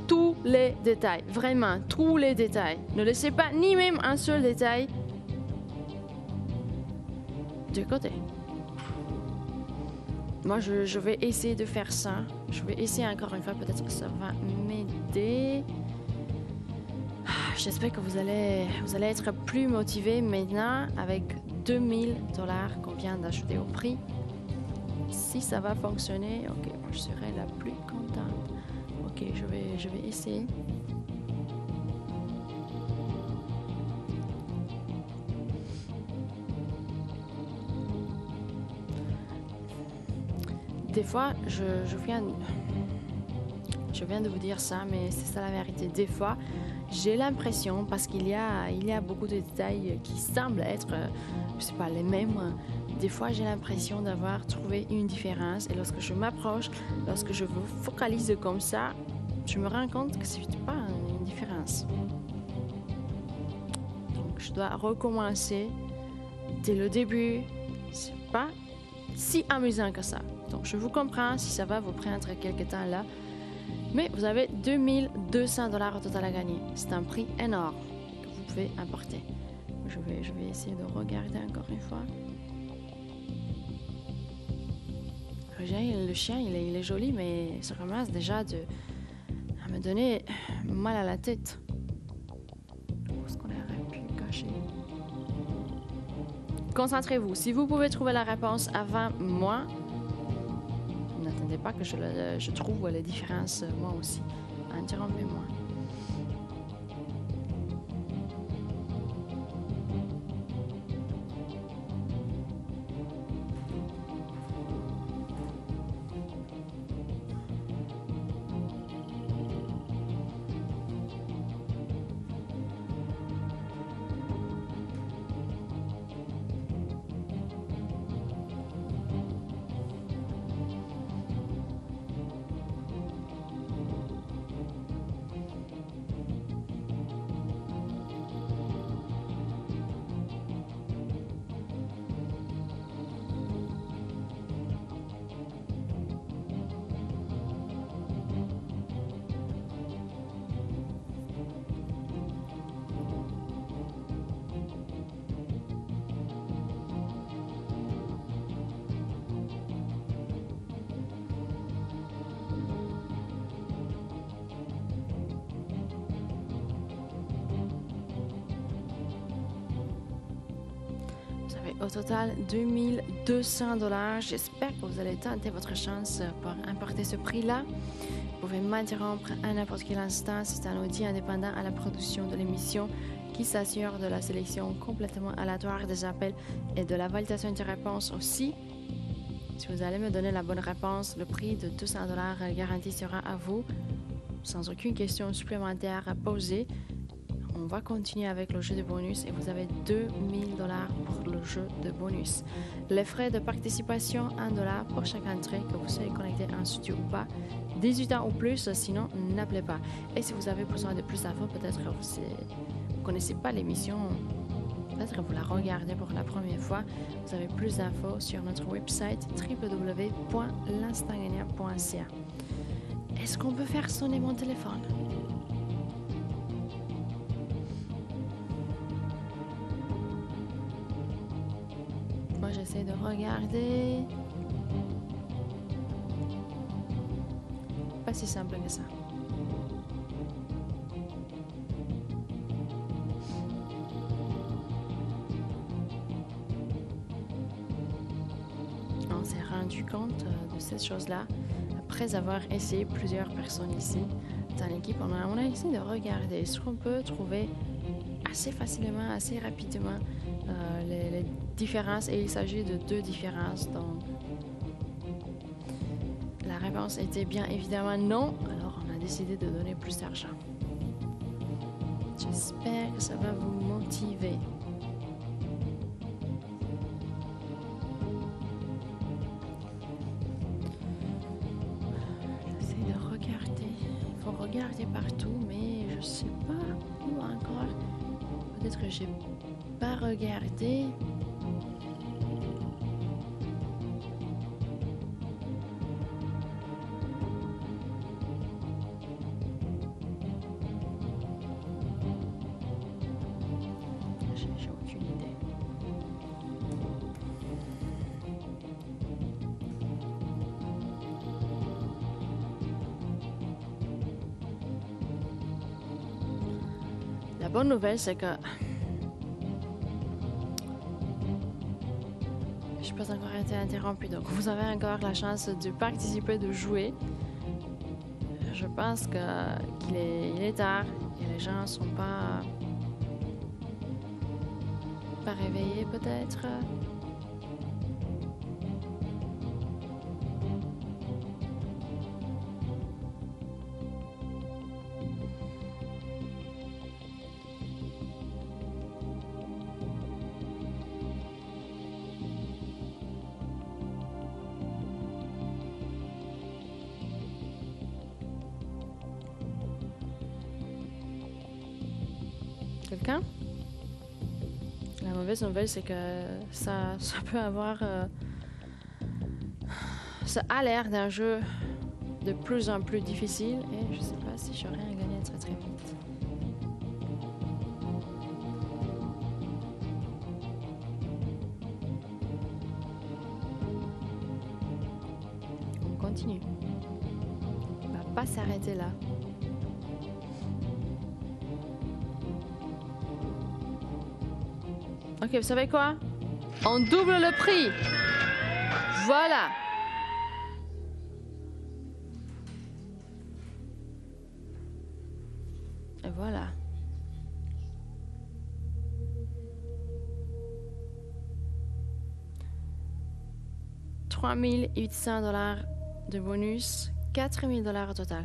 tous les détails, vraiment tous les détails. Ne laissez pas ni même un seul détail de côté. Moi, je vais essayer de faire ça. Je vais essayer encore une fois, peut-être que ça va m'aider. J'espère que vous allez être plus motivés maintenant avec 2000 $ qu'on vient d'ajouter au prix. Si ça va fonctionner, ok, moi je serai la plus contente. Ok, je vais essayer. Des fois, je viens de vous dire ça, mais c'est ça la vérité. Des fois, j'ai l'impression, parce qu'il y a beaucoup de détails qui semblent être, je sais pas, les mêmes. Des fois, j'ai l'impression d'avoir trouvé une différence. Et lorsque je m'approche, lorsque je me focalise comme ça, je me rends compte que c'est pas une différence. Donc, je dois recommencer dès le début. C'est pas si amusant que ça. Donc, je vous comprends si ça va vous prendre quelques temps là. Mais vous avez 2200 $ au total à gagner. C'est un prix énorme que vous pouvez apporter. Je vais essayer de regarder encore une fois. Le chien, il est joli, mais ça commence déjà à me donner mal à la tête. Où est-ce qu'on aurait pu cacher? Concentrez-vous. Si vous pouvez trouver la réponse avant moi, n'attendez pas que je trouve les différences moi aussi. Interrompez-moi. Au total, 2200 $. J'espère que vous allez tenter votre chance pour emporter ce prix-là. Vous pouvez m'interrompre à n'importe quel instant. C'est un outil indépendant à la production de l'émission qui s'assure de la sélection complètement aléatoire des appels et de la validation des réponses aussi. Si vous allez me donner la bonne réponse, le prix de 200 $ garanti sera à vous, sans aucune question supplémentaire à poser. on va continuer avec le jeu de bonus et vous avez 2000 $ pour le jeu de bonus. Les frais de participation, 1 $ pour chaque entrée, que vous soyez connecté en studio ou pas. 18 ans ou plus, sinon n'appelez pas. Et si vous avez besoin de plus d'infos, peut-être que vous ne connaissez pas l'émission, peut-être que vous la regardez pour la première fois. Vous avez plus d'infos sur notre website www.l'instantgagnant.ca. Est-ce qu'on peut faire sonner mon téléphone? Moi, j'essaie de regarder. Pas si simple que ça. On s'est rendu compte de cette chose-là après avoir essayé plusieurs personnes ici dans l'équipe. On a essayé de regarder ce qu'on peut trouver assez facilement, assez rapidement les différences, et il s'agit de 2 différences. Donc, la réponse était bien évidemment non, alors on a décidé de donner plus d'argent. J'espère que ça va vous motiver. J'essaie de regarder. Il faut regarder partout, mais je sais pas où encore. Peut-être que j'ai pas regardé. J'ai aucune idée. La bonne nouvelle, c'est que je n'ai pas encore été interrompue, donc vous avez encore la chance de participer, de jouer. Je pense qu'il est tard et les gens ne sont pas réveillés peut-être. Quelqu'un? La mauvaise nouvelle, c'est que ça peut avoir... ça a l'air d'un jeu de plus en plus difficile et je sais pas si j'aurai à gagner très très vite. On continue. On va pas s'arrêter là. Ok, vous savez quoi? On double le prix. Voilà. Et voilà. $3 800 de bonus, 4 000 $ au total.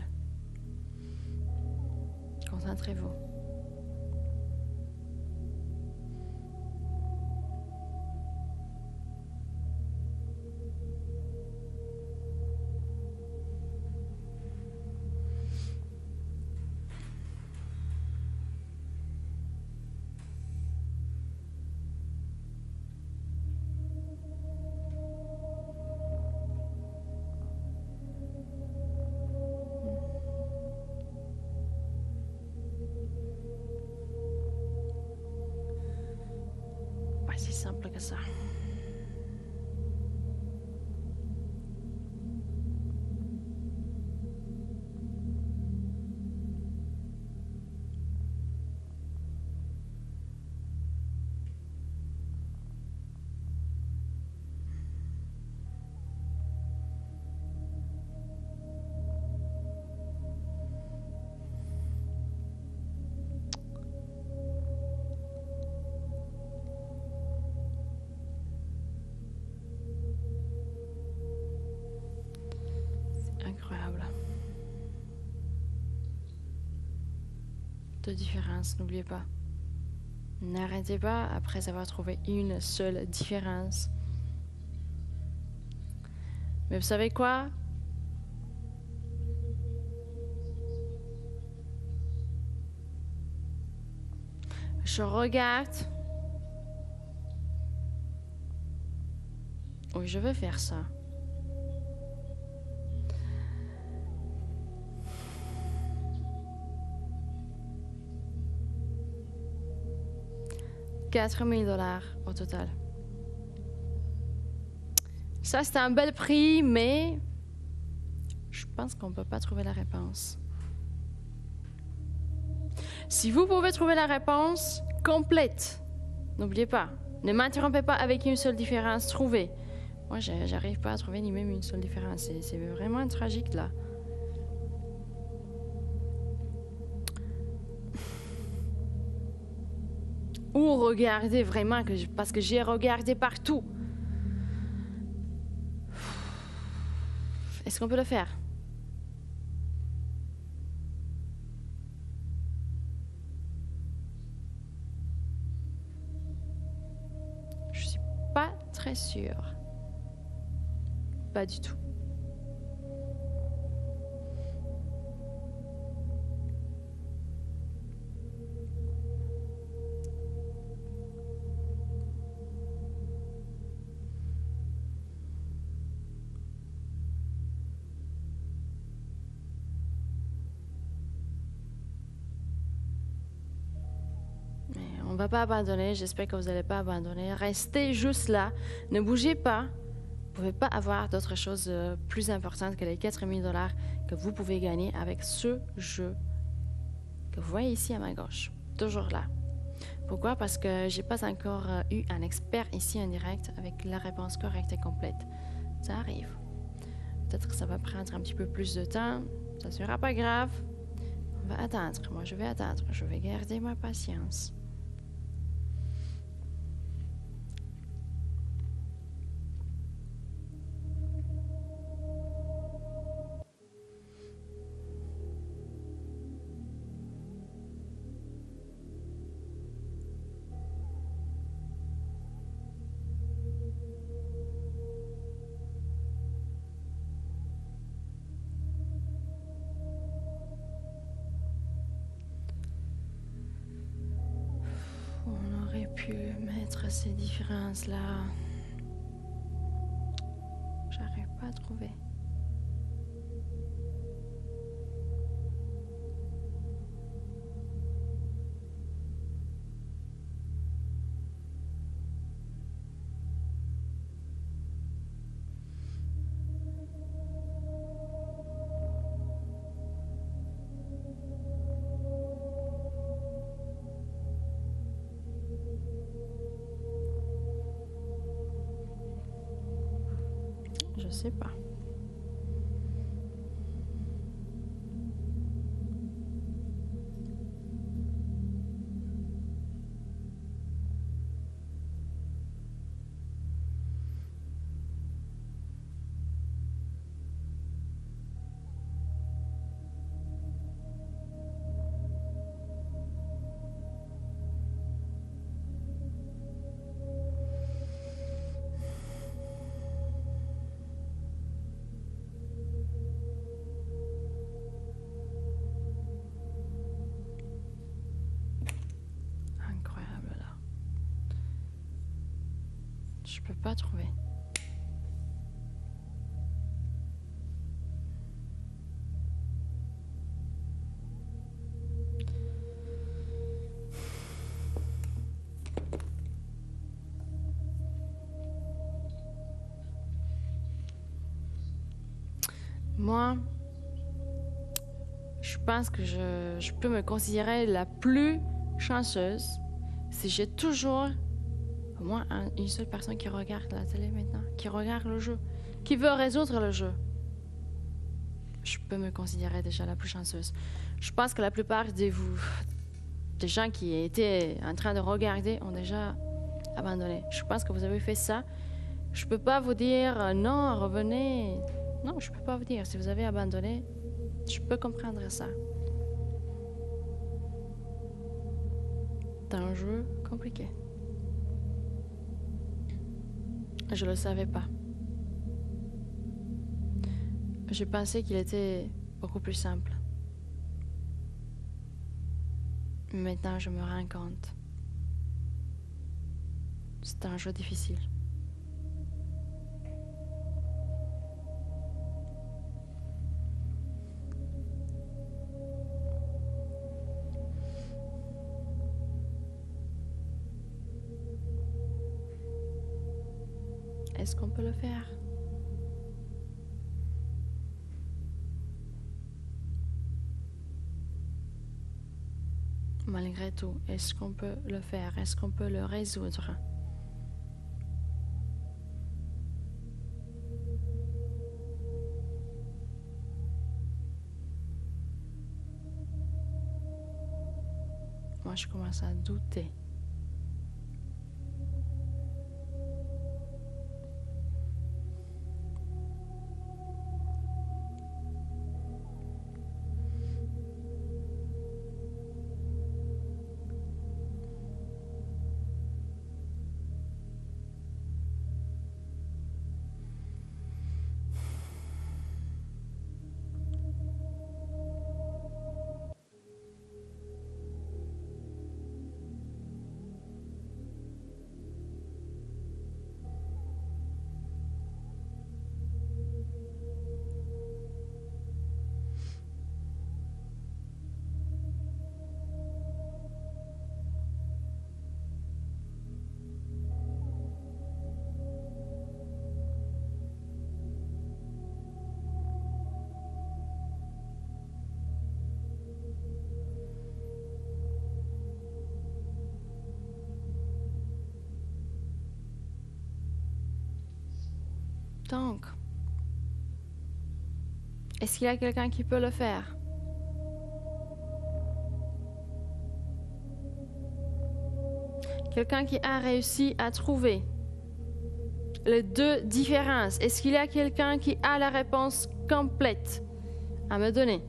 Concentrez-vous. Pas si simple que ça. de différence, n'oubliez pas. N'arrêtez pas après avoir trouvé une seule différence. Mais vous savez quoi? Je regarde. Oui, je vais faire ça. $4000 au total. Ça, c'est un bel prix, mais je pense qu'on ne peut pas trouver la réponse. Si vous pouvez trouver la réponse complète, n'oubliez pas, ne m'interrompez pas avec une seule différence, trouvez. Moi, j'arrive pas à trouver ni même une seule différence. C'est vraiment tragique, là. Ou regardez vraiment, parce que j'ai regardé partout. Est-ce qu'on peut le faire? Je suis pas très sûre. Pas du tout. On va pas abandonner, j'espère que vous n'allez pas abandonner. Restez juste là, ne bougez pas. Vous ne pouvez pas avoir d'autre chose plus importante que les $4000 que vous pouvez gagner avec ce jeu que vous voyez ici à ma gauche. Toujours là. Pourquoi? Parce que j'ai pas encore eu un expert ici en direct avec la réponse correcte et complète. Ça arrive. Peut-être que ça va prendre un petit peu plus de temps. Ça sera pas grave. On va attendre. Moi, je vais attendre. Je vais garder ma patience. On aurait pu mettre ces différences-là. J'arrive pas à trouver. Je sais pas. Incroyable là. Je peux pas trouver. Moi, je pense que je peux me considérer la plus chanceuse si j'ai toujours au moins une seule personne qui regarde la télé maintenant, qui regarde le jeu, qui veut résoudre le jeu. Je peux me considérer déjà la plus chanceuse. Je pense que la plupart des gens qui étaient en train de regarder ont déjà abandonné. Je pense que vous avez fait ça. Je peux pas vous dire non, revenez. Non, je peux pas vous dire. Si vous avez abandonné, je peux comprendre ça. C'est un jeu compliqué. Je le savais pas. Je pensais qu'il était beaucoup plus simple. Maintenant, je me rends compte. C'est un jeu difficile. Est-ce qu'on peut le faire? Malgré tout, est-ce qu'on peut le faire? Est-ce qu'on peut le résoudre? Moi, je commence à douter. Donc, est-ce qu'il y a quelqu'un qui peut le faire? Quelqu'un qui a réussi à trouver les deux différences. Est-ce qu'il y a quelqu'un qui a la réponse complète à me donner?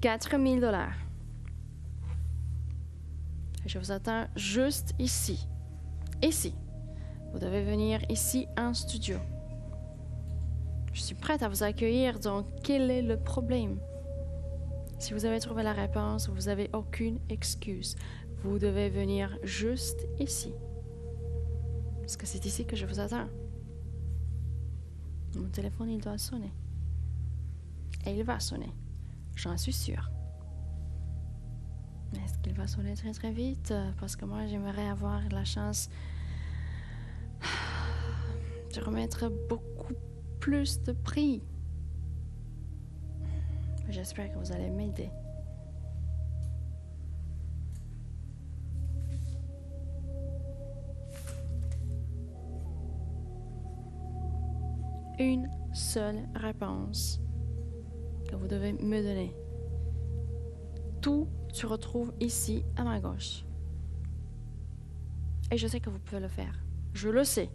$4,000. Je vous attends juste ici. Ici. Vous devez venir ici en studio. Je suis prête à vous accueillir, donc quel est le problème? Si vous avez trouvé la réponse, vous n'avez aucune excuse. Vous devez venir juste ici. Parce que c'est ici que je vous attends. Mon téléphone, il doit sonner. Et il va sonner. J'en suis sûre. Mais est-ce qu'il va sonner très très vite? Parce que moi, j'aimerais avoir la chance de remettre beaucoup plus de prix. J'espère que vous allez m'aider. Une seule réponse que vous devez me donner. Tout se retrouve ici à ma gauche. Et je sais que vous pouvez le faire. Je le sais.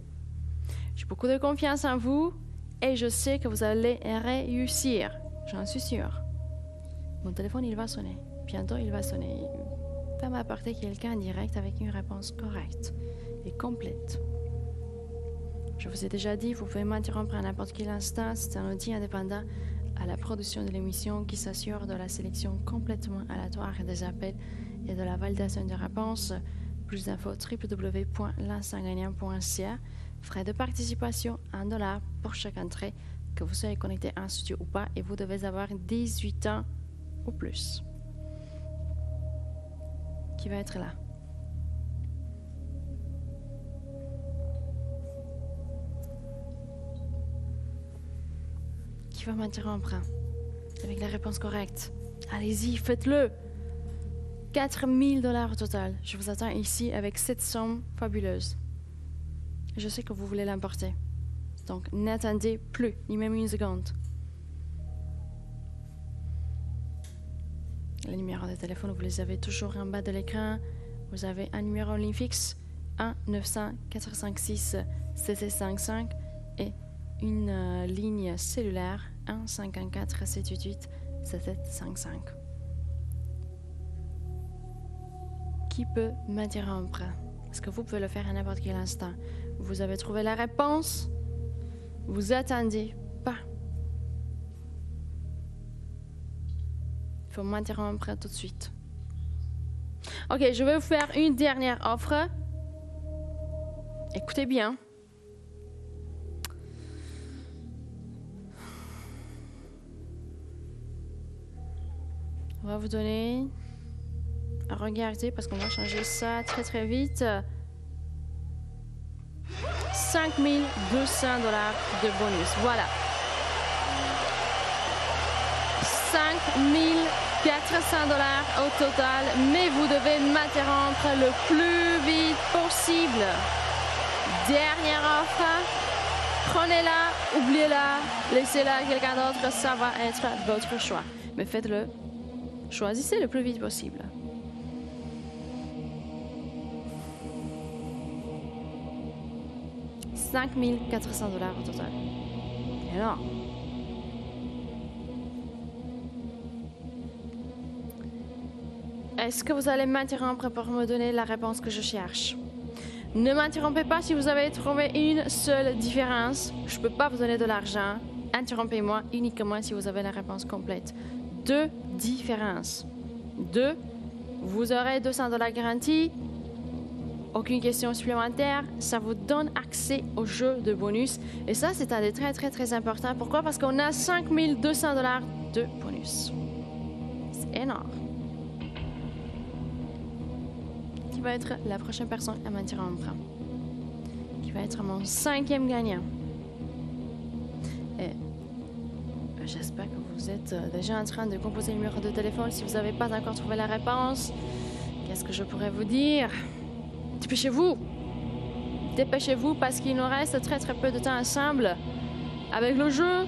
J'ai beaucoup de confiance en vous et je sais que vous allez réussir. J'en suis sûre. Mon téléphone, il va sonner. Bientôt, il va sonner. Il va m'apporter quelqu'un en direct avec une réponse correcte et complète. Je vous ai déjà dit, vous pouvez m'interrompre à n'importe quel instant. C'est un outil indépendant à la production de l'émission qui s'assure de la sélection complètement aléatoire des appels et de la validation des réponses. Plus d'infos www.l'instantgagnant.ca. Frais de participation $1 pour chaque entrée, que vous soyez connecté en studio ou pas, et vous devez avoir 18 ans ou plus. Qui va être là? Qui va m'interrompre avec la réponse correcte? Allez-y, faites-le! $4,000 au total. Je vous attends ici avec cette somme fabuleuse. Je sais que vous voulez l'emporter. Donc, n'attendez plus, ni même une seconde. Les numéros de téléphone, vous les avez toujours en bas de l'écran. Vous avez un numéro en ligne fixe 1 956 7755 et une ligne cellulaire 1 54 788 7755. Qui peut m'interrompre? Est-ce que vous pouvez le faire à n'importe quel instant? Vous avez trouvé la réponse? Vous attendez pas. Il faut m'interrompre tout de suite. Ok, je vais vous faire une dernière offre. Écoutez bien. On va vous donner à regarder parce qu'on va changer ça très très vite. 5 200 $ de bonus. Voilà. 5 400 $ au total, mais vous devez m'interrompre le plus vite possible. Dernière offre. Prenez-la, oubliez-la, laissez-la à quelqu'un d'autre, ça va être votre choix. Mais faites-le. Choisissez le plus vite possible. « 5 400 $ au total. » Énorme. Est-ce que vous allez m'interrompre pour me donner la réponse que je cherche? Ne m'interrompez pas si vous avez trouvé une seule différence. Je ne peux pas vous donner de l'argent. Interrompez-moi uniquement si vous avez la réponse complète. 2 différences. 2, vous aurez 200 $ garantie. Aucune question supplémentaire. Ça vous donne accès au jeu de bonus. Et ça, c'est un des très important. Pourquoi? Parce qu'on a 5 200 $ de bonus. C'est énorme. Qui va être la prochaine personne à m'interrompre? Qui va être mon 5e gagnant? Et j'espère que vous êtes déjà en train de composer le numéro de téléphone. Si vous n'avez pas encore trouvé la réponse, qu'est-ce que je pourrais vous dire? Dépêchez-vous! Dépêchez-vous parce qu'il nous reste très peu de temps ensemble avec le jeu.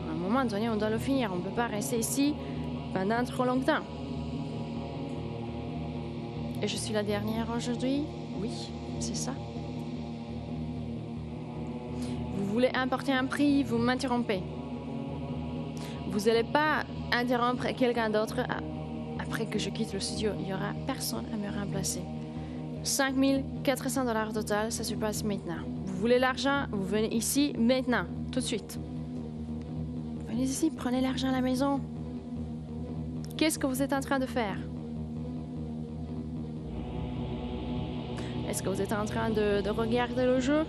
À un moment donné, on doit le finir. On ne peut pas rester ici pendant trop longtemps. Et je suis la dernière aujourd'hui? Oui, c'est ça. Vous voulez importer un prix, vous m'interrompez. Vous n'allez pas interrompre quelqu'un d'autre après que je quitte le studio. Il n'y aura personne à me remplacer. 5 400 $ total, ça se passe maintenant. Vous voulez l'argent, vous venez ici maintenant, tout de suite. Venez ici, prenez l'argent à la maison. Qu'est-ce que vous êtes en train de faire? Est-ce que vous êtes en train de regarder le jeu?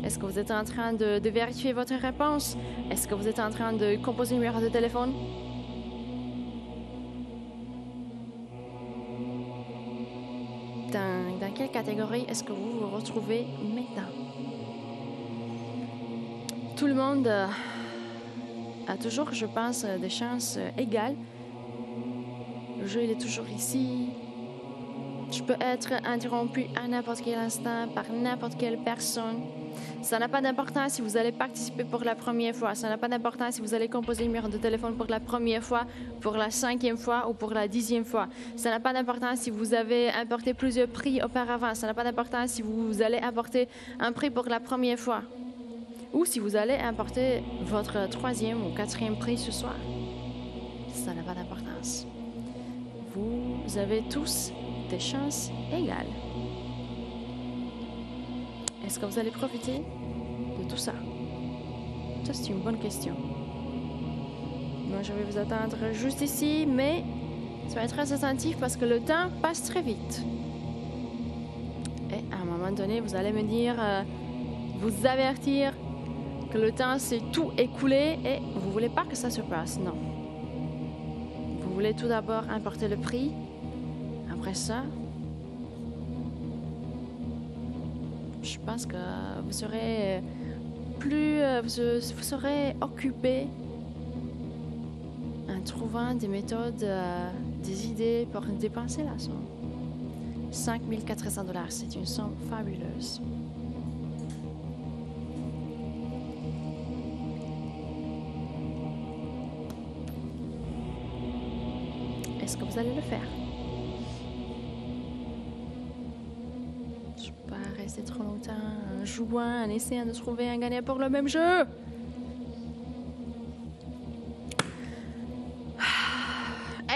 Est-ce que vous êtes en train de vérifier votre réponse? Est-ce que vous êtes en train de composer un numéro de téléphone? Dans quelle catégorie est-ce que vous vous retrouvez maintenant? Tout le monde a toujours, je pense, des chances égales. Le jeu, il est toujours ici. Je peux être interrompu à n'importe quel instant par n'importe quelle personne. Ça n'a pas d'importance si vous allez participer pour la première fois. Ça n'a pas d'importance si vous allez composer un numéro de téléphone pour la première fois, pour la 5e fois ou pour la 10e fois. Ça n'a pas d'importance si vous avez importé plusieurs prix auparavant. Ça n'a pas d'importance si vous allez importer un prix pour la première fois. Ou si vous allez importer votre 3e ou 4e prix ce soir. Ça n'a pas d'importance. Vous avez tous des chances égales. Est-ce que vous allez profiter de tout ça? Ça, c'est une bonne question. Moi, je vais vous attendre juste ici, mais soyez très attentifs parce que le temps passe très vite. Et à un moment donné, vous allez me dire, vous avertir que le temps s'est tout écoulé et vous ne voulez pas que ça se passe. Non. Vous voulez tout d'abord importer le prix. Après ça, je pense que vous serez vous serez occupé en trouvant des méthodes, des idées pour dépenser la somme. 5 400 $, c'est une somme fabuleuse. Est-ce que vous allez le faire? Je peux pas rester trop longtemps en jouant, en essayant de trouver un gagnant pour le même jeu.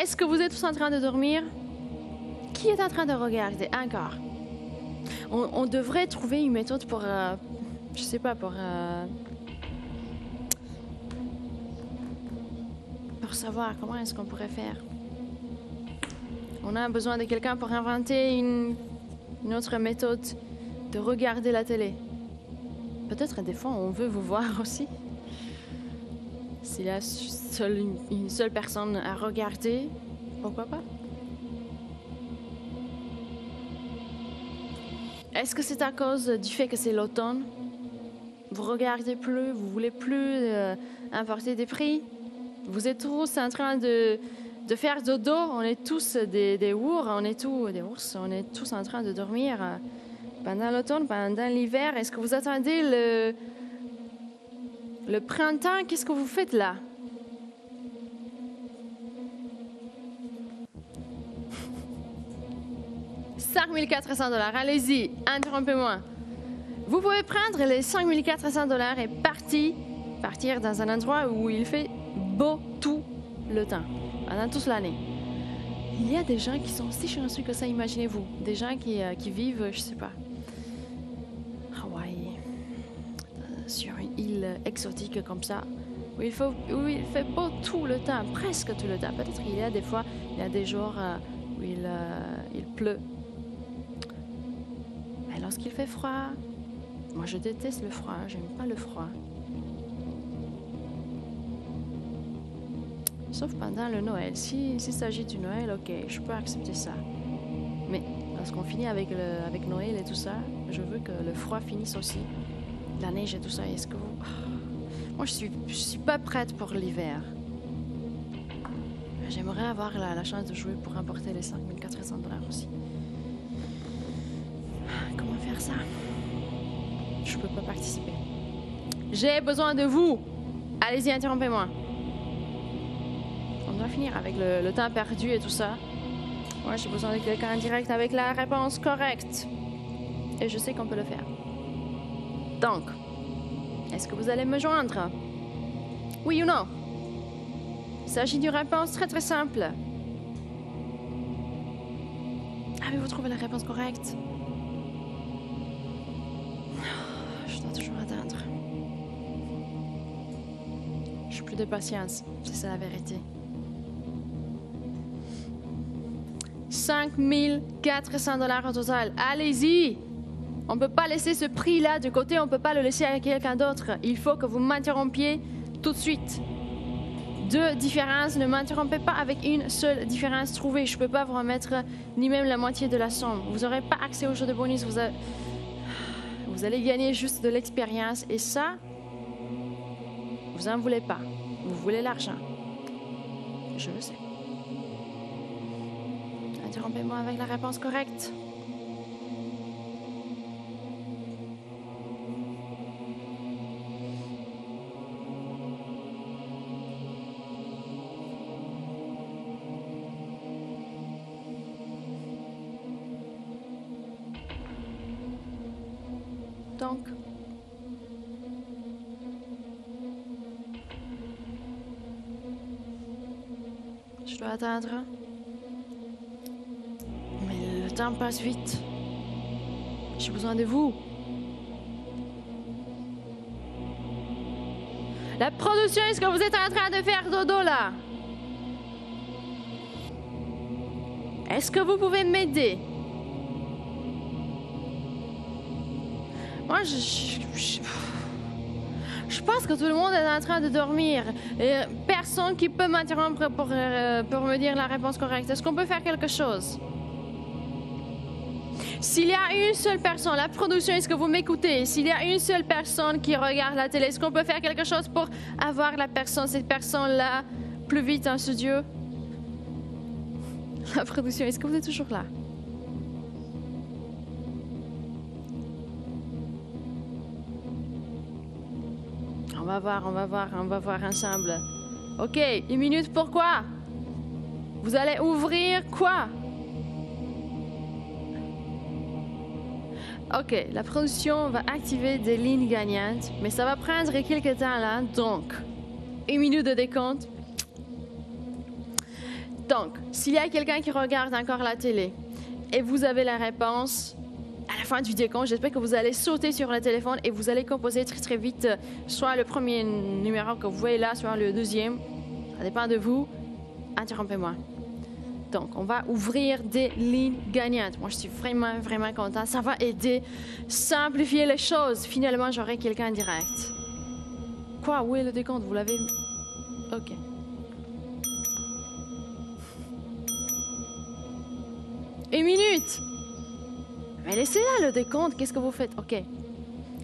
Est-ce que vous êtes tous en train de dormir? Qui est en train de regarder encore? On devrait trouver une méthode pour... je sais pas, pour savoir comment est-ce qu'on pourrait faire. On a besoin de quelqu'un pour inventer une autre méthode de regarder la télé. Peut-être des fois on veut vous voir aussi. S'il y a une seule personne à regarder, pourquoi pas? Est-ce que c'est à cause du fait que c'est l'automne? Vous regardez plus, vous voulez plus importer des prix? Vous êtes tous en train de faire dodo, on est tous des ours, on est tous en train de dormir pendant l'automne, pendant l'hiver. Est-ce que vous attendez le printemps? Qu'est-ce que vous faites là? $5 400, allez-y, interrompez-moi. Vous pouvez prendre les $5 400 et partir dans un endroit où il fait beau tout le temps, pendant toute l'année. Il y a des gens qui sont si chanceux que ça, imaginez-vous. Des gens qui vivent, je sais pas, Hawaï, sur une île exotique comme ça, où il fait beau tout le temps, presque tout le temps. Peut-être qu'il y a des fois, il y a des jours où il pleut. Mais lorsqu'il fait froid, moi je déteste le froid, j'aime pas le froid. Sauf pendant le Noël. S'il s'agit du Noël, ok, je peux accepter ça. Mais lorsqu'on finit avec Noël et tout ça, je veux que le froid finisse aussi. La neige et tout ça, est-ce que vous... Moi, je suis pas prête pour l'hiver. J'aimerais avoir la chance de jouer pour remporter les $5 400 aussi. Comment faire ça? Je peux pas participer. J'ai besoin de vous. Allez-y, interrompez-moi. On doit finir avec le temps perdu et tout ça. Moi, j'ai besoin de quelqu'un en direct avec la réponse correcte. Et je sais qu'on peut le faire. Donc, est-ce que vous allez me joindre? Oui ou non? Il s'agit d'une réponse très très simple. Avez-vous trouvé la réponse correcte? Je dois toujours attendre. Je n'ai plus de patience, c'est ça la vérité. $5 400 au total. Allez-y! On ne peut pas laisser ce prix-là de côté, on ne peut pas le laisser à quelqu'un d'autre. Il faut que vous m'interrompiez tout de suite. 2 différences, ne m'interrompez pas avec une seule différence trouvée. Je ne peux pas vous remettre ni même la moitié de la somme. Vous n'aurez pas accès au jeu de bonus. Vous allez gagner juste de l'expérience. Et ça, vous n'en voulez pas. Vous voulez l'argent. Je le sais. Interrompez-moi avec la réponse correcte. Donc, je dois attendre. Mais le temps passe vite. J'ai besoin de vous. La production, est-ce que vous êtes en train de faire dodo là? Est-ce que vous pouvez m'aider? Moi, je pense que tout le monde est en train de dormir. Et personne qui peut m'interrompre pour me dire la réponse correcte. Est-ce qu'on peut faire quelque chose? S'il y a une seule personne, la production, est-ce que vous m'écoutez? S'il y a une seule personne qui regarde la télé, est-ce qu'on peut faire quelque chose pour avoir cette personne-là, plus vite en studio? La production, est-ce que vous êtes toujours là? On va voir ensemble. Ok, 1 minute, pourquoi? Vous allez ouvrir quoi? OK, la production va activer des lignes gagnantes, mais ça va prendre quelques temps là, donc 1 minute de décompte. Donc, s'il y a quelqu'un qui regarde encore la télé et vous avez la réponse à la fin du décompte, j'espère que vous allez sauter sur le téléphone et vous allez composer très très vite soit le premier numéro que vous voyez là, soit le deuxième. Ça dépend de vous. Interrompez-moi. Donc, on va ouvrir des lignes gagnantes. Moi, je suis vraiment, vraiment contente. Ça va aider, simplifier les choses. Finalement, j'aurai quelqu'un en direct. Quoi? Où est le décompte? Vous l'avez... OK. Une minute! Mais laissez là le décompte. Qu'est-ce que vous faites? OK.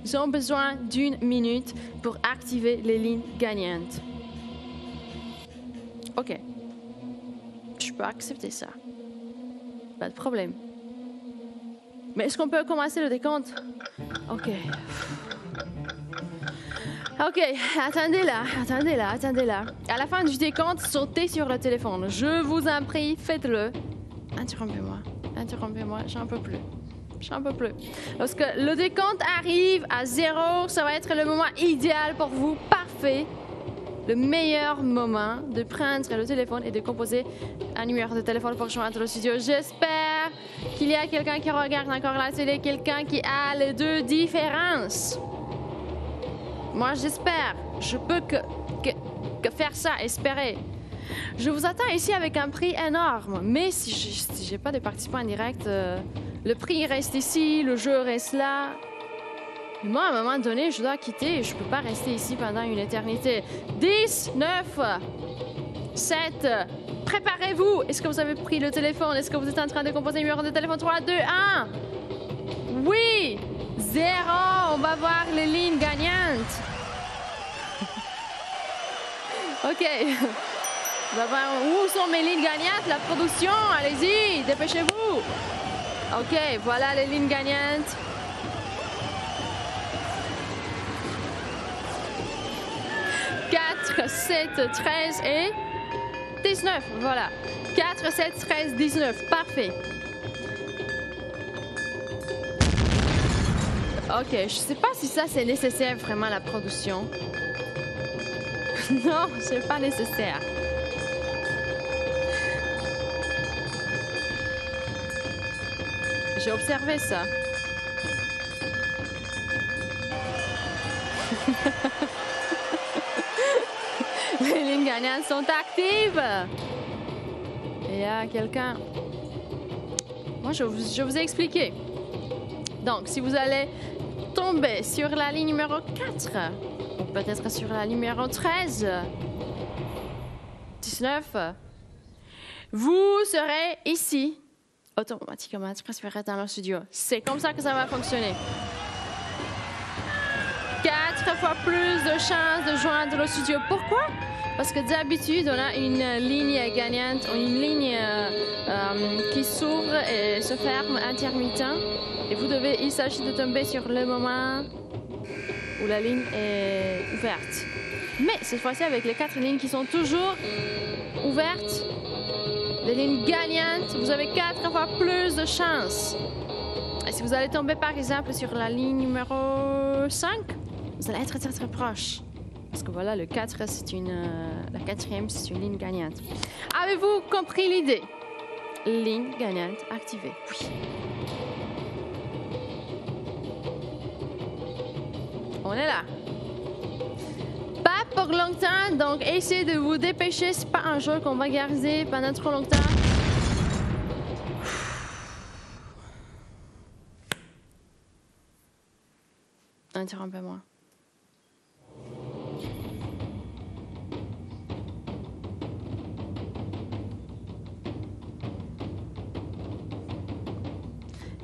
Ils ont besoin d'1 minute pour activer les lignes gagnantes. OK. Je peux accepter ça. Pas de problème. Mais est-ce qu'on peut commencer le décompte? OK. OK, attendez là. À la fin du décompte, sautez sur le téléphone. Je vous en prie, faites-le. Interrompez-moi, j'en peux plus. Lorsque le décompte arrive à 0, ça va être le moment idéal pour vous, parfait. Le meilleur moment de prendre le téléphone et de composer un numéro de téléphone pour joindre le studio. J'espère qu'il y a quelqu'un qui regarde encore la télé, quelqu'un qui a les deux différences. Moi, j'espère. Je peux que faire ça, espérer. Je vous attends ici avec un prix énorme, mais si j'ai pas de participants en direct, le prix reste ici, le jeu reste là. Moi, à un moment donné, je dois quitter. Je ne peux pas rester ici pendant une éternité. 10, 9, 7. Préparez-vous. Est-ce que vous avez pris le téléphone? Est-ce que vous êtes en train de composer le numéro de téléphone? 3, 2, 1. Oui. 0. On va voir les lignes gagnantes. OK. On va voir où sont mes lignes gagnantes. La production, allez-y, dépêchez-vous. OK, voilà les lignes gagnantes. 4, 7, 13 et 19. Voilà. 4, 7, 13, 19. Parfait. OK, je sais pas si ça c'est nécessaire vraiment la production. Non, c'est pas nécessaire. J'ai observé ça. Les lignes gagnantes sont actives. Il y a quelqu'un. Moi, je vous ai expliqué. Donc, si vous allez tomber sur la ligne numéro 4, ou peut-être sur la numéro 13, 19, vous serez ici, automatiquement transféré dans le studio. C'est comme ça que ça va fonctionner. 4 fois plus de chances de joindre le studio. Pourquoi? Parce que d'habitude, on a une ligne gagnante, une ligne qui s'ouvre et se ferme intermittent. Et il s'agit de tomber sur le moment où la ligne est ouverte. Mais cette fois-ci, avec les 4 lignes qui sont toujours ouvertes, les lignes gagnantes, vous avez 4 fois plus de chances. Et si vous allez tomber, par exemple, sur la ligne numéro 5, vous allez être très, très proche. Parce que voilà, le 4, la 4e, c'est une ligne gagnante. Avez-vous compris l'idée? Ligne gagnante activée. Oui. On est là. Pas pour longtemps, donc essayez de vous dépêcher. C'est pas un jeu qu'on va garder pendant trop longtemps. Interrompez-moi.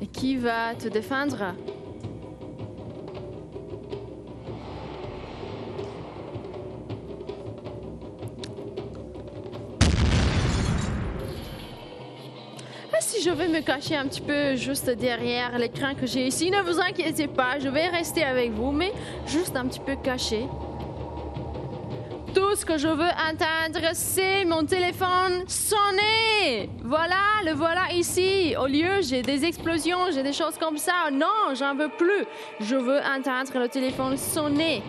Et qui va te défendre? Si je vais me cacher un petit peu juste derrière l'écran que j'ai ici, ne vous inquiétez pas, je vais rester avec vous, mais juste un petit peu caché. Tout Tout ce que je veux entendre, c'est mon téléphone sonner. Voilà, le voilà ici. Au lieu, j'ai des explosions, j'ai des choses comme ça. Non, j'en veux plus. Je veux entendre le téléphone sonner.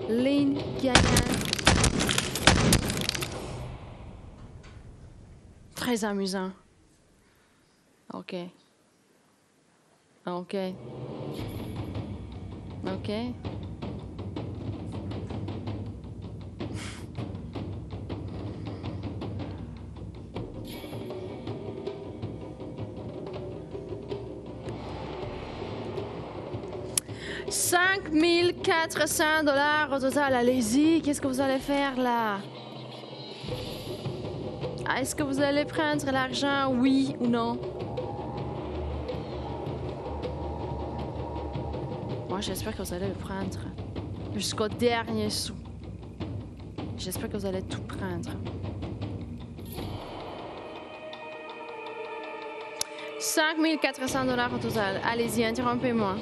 Ligne gagnante. Très amusant. OK. OK. OK. $5 400 au total. Allez-y, qu'est-ce que vous allez faire là? Est-ce que vous allez prendre l'argent, oui ou non? Moi, j'espère que vous allez le prendre jusqu'au dernier sou. J'espère que vous allez tout prendre. $5 400 au total. Allez-y, interrompez-moi.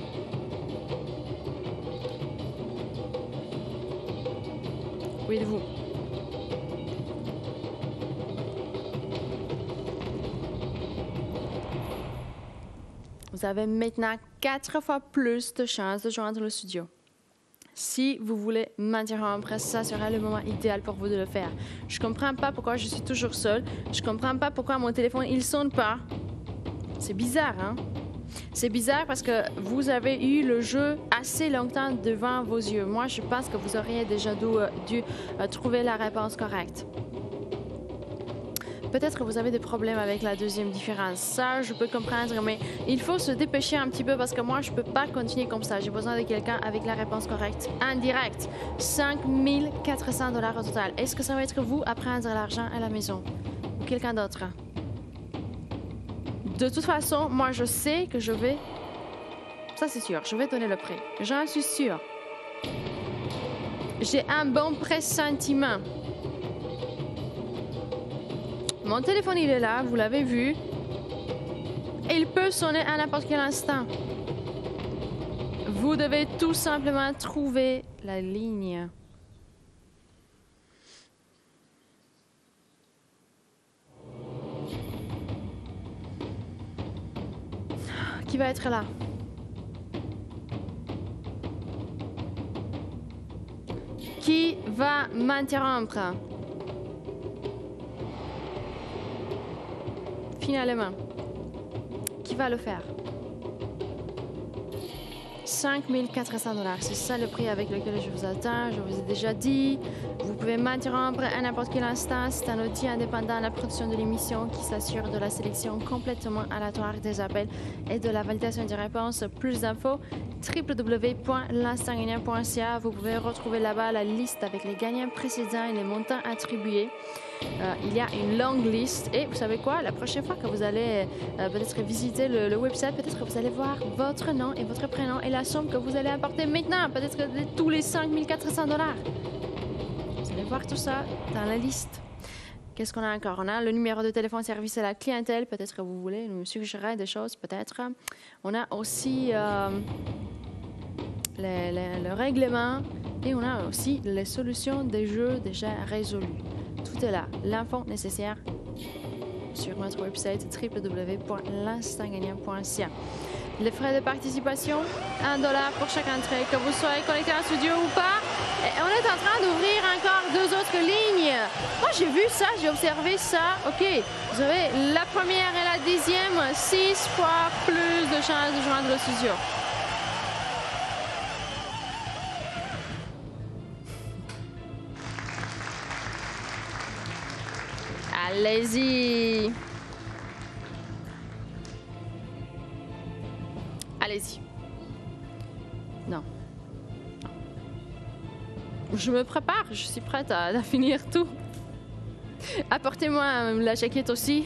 Oui, de vous. Vous avez maintenant 4 fois plus de chances de joindre le studio. Si vous voulez m'interrompre, ça sera le moment idéal pour vous de le faire. Je comprends pas pourquoi je suis toujours seule. Je comprends pas pourquoi mon téléphone, il sonne pas. C'est bizarre, hein? C'est bizarre parce que vous avez eu le jeu assez longtemps devant vos yeux. Moi, je pense que vous auriez déjà dû trouver la réponse correcte. Peut-être que vous avez des problèmes avec la deuxième différence. Ça, je peux comprendre, mais il faut se dépêcher un petit peu parce que moi, je ne peux pas continuer comme ça. J'ai besoin de quelqu'un avec la réponse correcte. En direct, $5 400 au total. Est-ce que ça va être vous à prendre l'argent à la maison ou quelqu'un d'autre? De toute façon, moi, je sais que je vais... Ça, c'est sûr. Je vais donner le prix. J'en suis sûre. J'ai un bon pressentiment. Mon téléphone, il est là, vous l'avez vu. Et il peut sonner à n'importe quel instant. Vous devez tout simplement trouver la ligne. Qui va être là? Qui va m'interrompre? Finalement, qui va le faire? $5 400. C'est ça le prix avec lequel je vous attends. Je vous ai déjà dit. Vous pouvez m'interrompre à n'importe quel instant. C'est un outil indépendant à la production de l'émission qui s'assure de la sélection complètement aléatoire des appels et de la validation des réponses. Plus d'infos, www.l'instantgagnant.ca. Vous pouvez retrouver là-bas la liste avec les gagnants précédents et les montants attribués. Il y a une longue liste et vous savez quoi, la prochaine fois que vous allez peut-être visiter le website, peut-être que vous allez voir votre nom et votre prénom et la somme que vous allez apporter maintenant, peut-être que tous les $5 400. Vous allez voir tout ça dans la liste. Qu'est-ce qu'on a encore? On a le numéro de téléphone service à la clientèle, peut-être que vous voulez nous suggérer des choses, peut-être. On a aussi le règlement et on a aussi les solutions des jeux déjà résolus. Tout est là, l'info nécessaire sur notre website www.l'instantgagnant.ca. Les frais de participation, $1 pour chaque entrée, que vous soyez connecté en studio ou pas. Et on est en train d'ouvrir encore 2 autres lignes. Moi, j'ai vu ça, j'ai observé ça. OK, vous avez la première et la 10e, 6 fois plus de chances de joindre le studio. Allez-y. Allez-y. Non. Je me prépare, je suis prête à finir tout. Apportez-moi la jaquette aussi.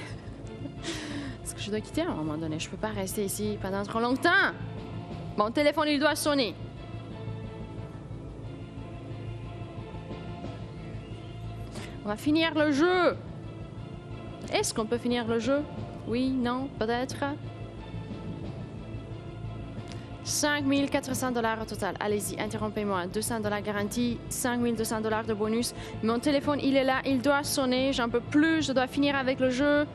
Parce que je dois quitter à un moment donné. Je ne peux pas rester ici pendant trop longtemps. Mon téléphone, il doit sonner. On va finir le jeu. Est-ce qu'on peut finir le jeu? Oui, non, peut-être. 5 400 $ au total. Allez-y, interrompez-moi. 200 $ garantie, 5 200 $ de bonus. Mon téléphone, il est là, il doit sonner. J'en peux plus, je dois finir avec le jeu.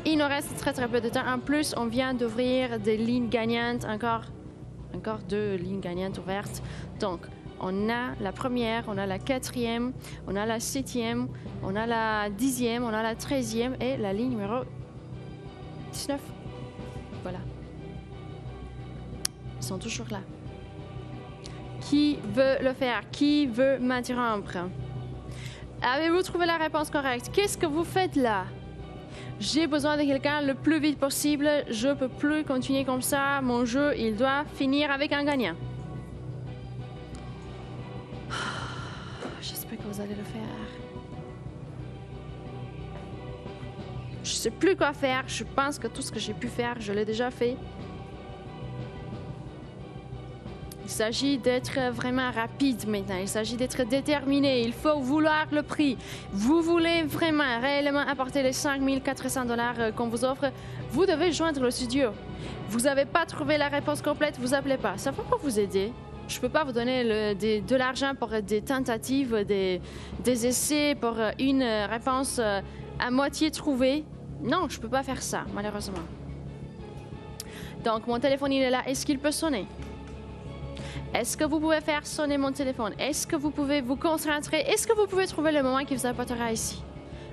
Il nous reste très très peu de temps. En plus, on vient d'ouvrir des lignes gagnantes. Encore 2 lignes gagnantes ouvertes. Donc, on a la première, on a la 4e, on a la 7e, on a la 10e, on a la 13e et la ligne numéro 19. Voilà. Ils sont toujours là. Qui veut le faire? Qui veut m'interrompre? Avez-vous trouvé la réponse correcte? Qu'est-ce que vous faites là? J'ai besoin de quelqu'un le plus vite possible. Je ne peux plus continuer comme ça. Mon jeu, il doit finir avec un gagnant. J'espère que vous allez le faire. Je ne sais plus quoi faire. Je pense que tout ce que j'ai pu faire, je l'ai déjà fait. Il s'agit d'être vraiment rapide maintenant. Il s'agit d'être déterminé. Il faut vouloir le prix. Vous voulez vraiment, réellement apporter les 5 400 $ qu'on vous offre. Vous devez joindre le studio. Vous n'avez pas trouvé la réponse complète, vous appelez pas. Ça va pas vous aider. Je ne peux pas vous donner de l'argent pour des tentatives, des essais, pour une réponse à moitié trouvée. Non, je ne peux pas faire ça, malheureusement. Donc, mon téléphone, il est là. Est-ce qu'il peut sonner? Est-ce que vous pouvez faire sonner mon téléphone? Est-ce que vous pouvez vous concentrer? Est-ce que vous pouvez trouver le moment qui vous apportera ici?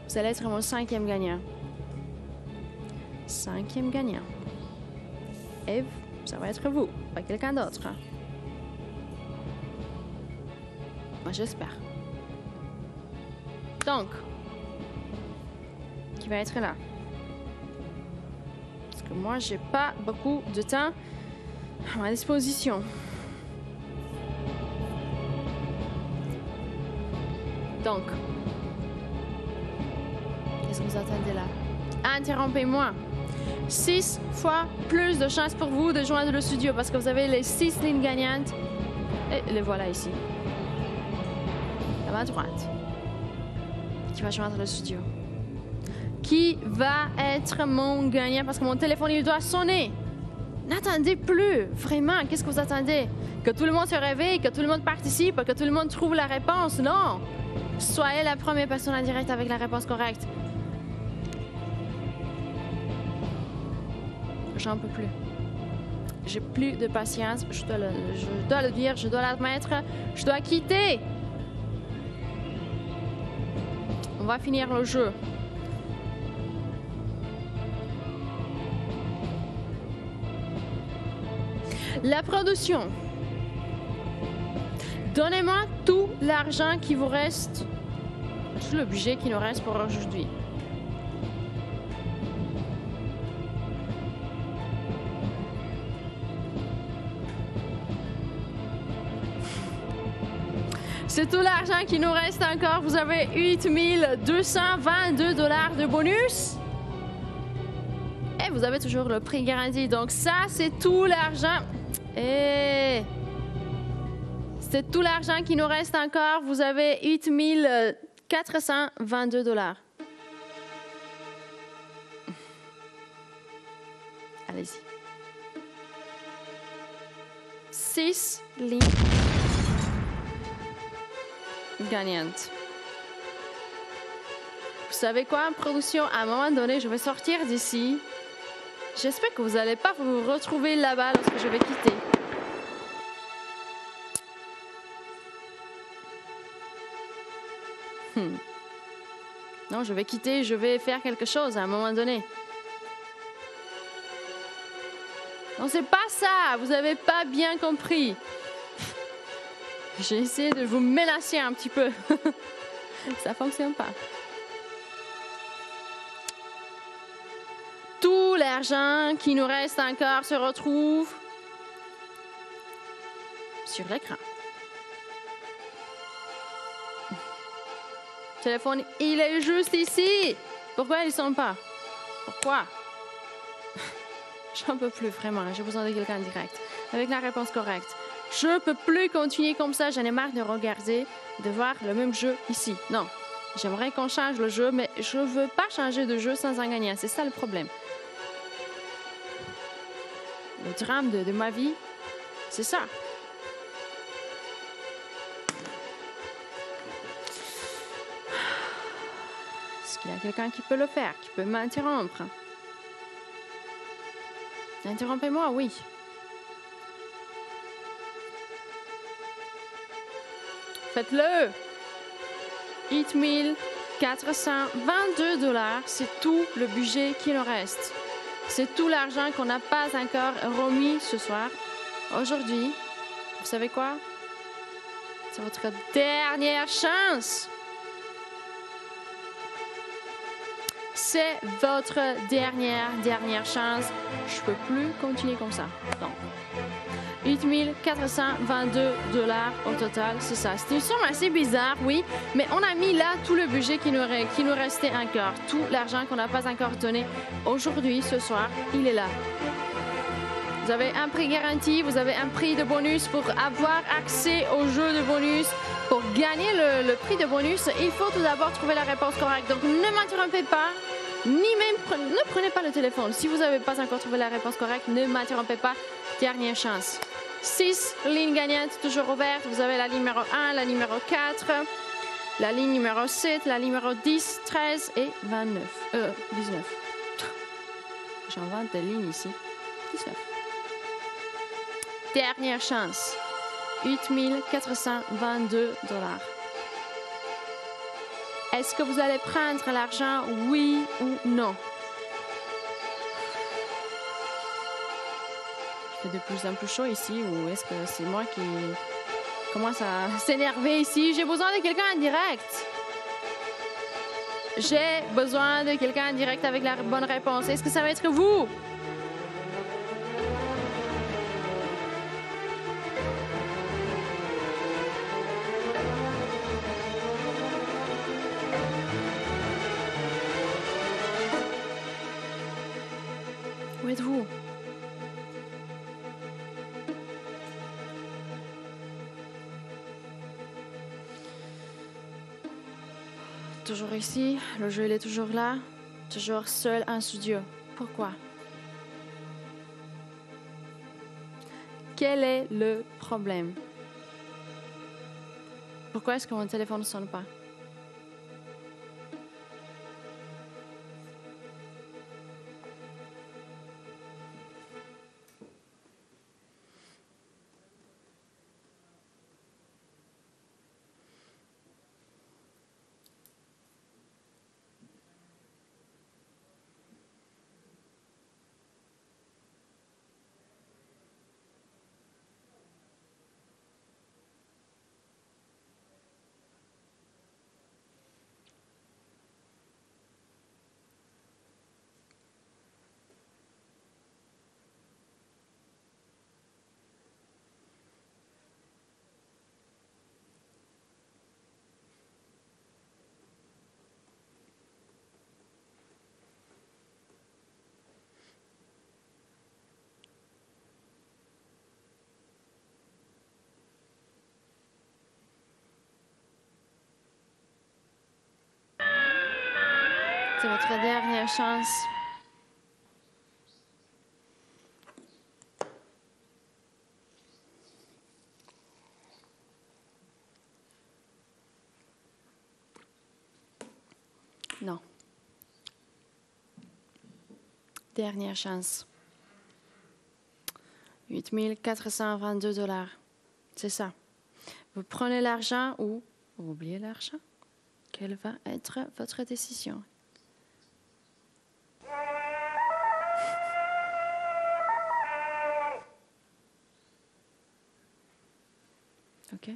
Vous allez être mon 5e gagnant. 5e gagnant. Et ça va être vous, pas quelqu'un d'autre. Moi, j'espère. Donc, qui va être là? Parce que moi, j'ai pas beaucoup de temps à ma disposition. Donc, qu'est-ce que vous attendez là? Interrompez-moi. 6 fois plus de chances pour vous de joindre le studio parce que vous avez les 6 lignes gagnantes. Et les voilà ici. À ma droite. Qui va joindre le studio? Qui va être mon gagnant? Parce que mon téléphone, il doit sonner. N'attendez plus. Vraiment, qu'est-ce que vous attendez? Que tout le monde se réveille, que tout le monde participe, que tout le monde trouve la réponse? Non. Soyez la première personne en direct avec la réponse correcte. J'en peux plus. J'ai plus de patience. Je dois le dire, je dois l'admettre. Je dois quitter. On va finir le jeu. La production. Donnez-moi tout l'argent qui vous reste, tout le budget qui nous reste pour aujourd'hui. C'est tout l'argent qui nous reste encore. Vous avez 8 222 $ de bonus. Et vous avez toujours le prix garanti. Donc ça, c'est tout l'argent. Et c'est tout l'argent qui nous reste encore. Vous avez 8 422 $. Allez-y. 6 lignes gagnantes. Vous savez quoi, en production, à un moment donné, je vais sortir d'ici. J'espère que vous n'allez pas vous retrouver là-bas lorsque je vais quitter. Non, je vais quitter, je vais faire quelque chose à un moment donné. Non, c'est pas ça. Vous n'avez pas bien compris. J'ai essayé de vous menacer un petit peu. Ça fonctionne pas. Tout l'argent qui nous reste encore se retrouve sur l'écran. Le téléphone, il est juste ici. Pourquoi ils ne sont pas? Pourquoi? J'en peux plus, vraiment. J'ai besoin de quelqu'un direct, avec la réponse correcte. Je ne peux plus continuer comme ça. J'en ai marre de regarder, de voir le même jeu ici. Non, J'aimerais qu'on change le jeu, mais je ne veux pas changer de jeu sans un gagnant. C'est ça le problème. Le drame de ma vie, c'est ça. Est-ce qu'il y a quelqu'un qui peut le faire, qui peut m'interrompre? Interrompez-moi, oui. Faites-le. 8 422 $, c'est tout le budget qui nous reste. C'est tout l'argent qu'on n'a pas encore remis ce soir. Aujourd'hui, vous savez quoi? C'est votre dernière chance. C'est votre dernière chance. Je ne peux plus continuer comme ça. Donc, 8 422 $ au total, c'est ça. C'est une somme assez bizarre, oui, mais on a mis là tout le budget qui nous restait encore. Tout l'argent qu'on n'a pas encore donné aujourd'hui, ce soir, il est là. Vous avez un prix garanti, vous avez un prix de bonus pour avoir accès au jeu de bonus. Pour gagner le prix de bonus, il faut tout d'abord trouver la réponse correcte. Donc ne m'interrompez pas, ni même ne prenez pas le téléphone. Si vous n'avez pas encore trouvé la réponse correcte, ne m'interrompez pas. Dernière chance. 6 lignes gagnantes toujours ouvertes. Vous avez la numéro 1, la numéro 4, la ligne numéro 7, la numéro 10, 13 et 19. J'invente des lignes ici. 19. Dernière chance. 8 422 $. Est-ce que vous allez prendre l'argent, oui ou non? Il fait de plus en plus chaud ici, ou est-ce que c'est moi qui commence à s'énerver ici? J'ai besoin de quelqu'un en direct. J'ai besoin de quelqu'un en direct avec la bonne réponse. Est-ce que ça va être vous? Où êtes-vous? Toujours ici, le jeu il est toujours là, toujours seul en studio. Pourquoi? Quel est le problème? Pourquoi est-ce que mon téléphone ne sonne pas? C'est votre dernière chance. Non. Dernière chance. 8 422 $. C'est ça. Vous prenez l'argent ou vous oubliez l'argent. Quelle va être votre décision? OK?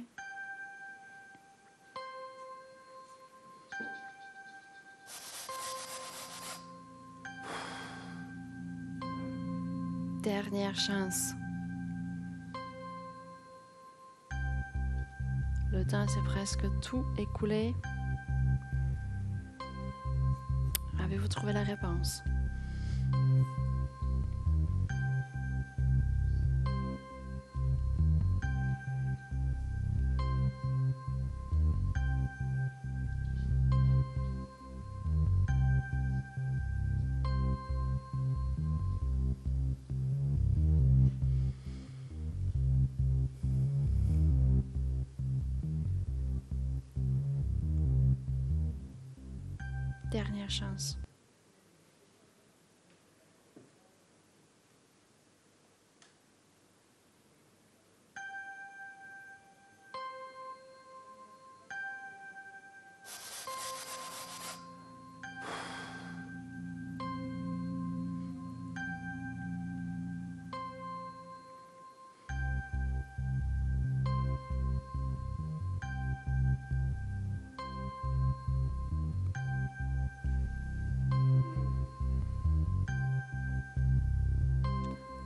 Dernière chance. Le temps s'est presque tout écoulé. Avez-vous trouvé la réponse? Dernière chance.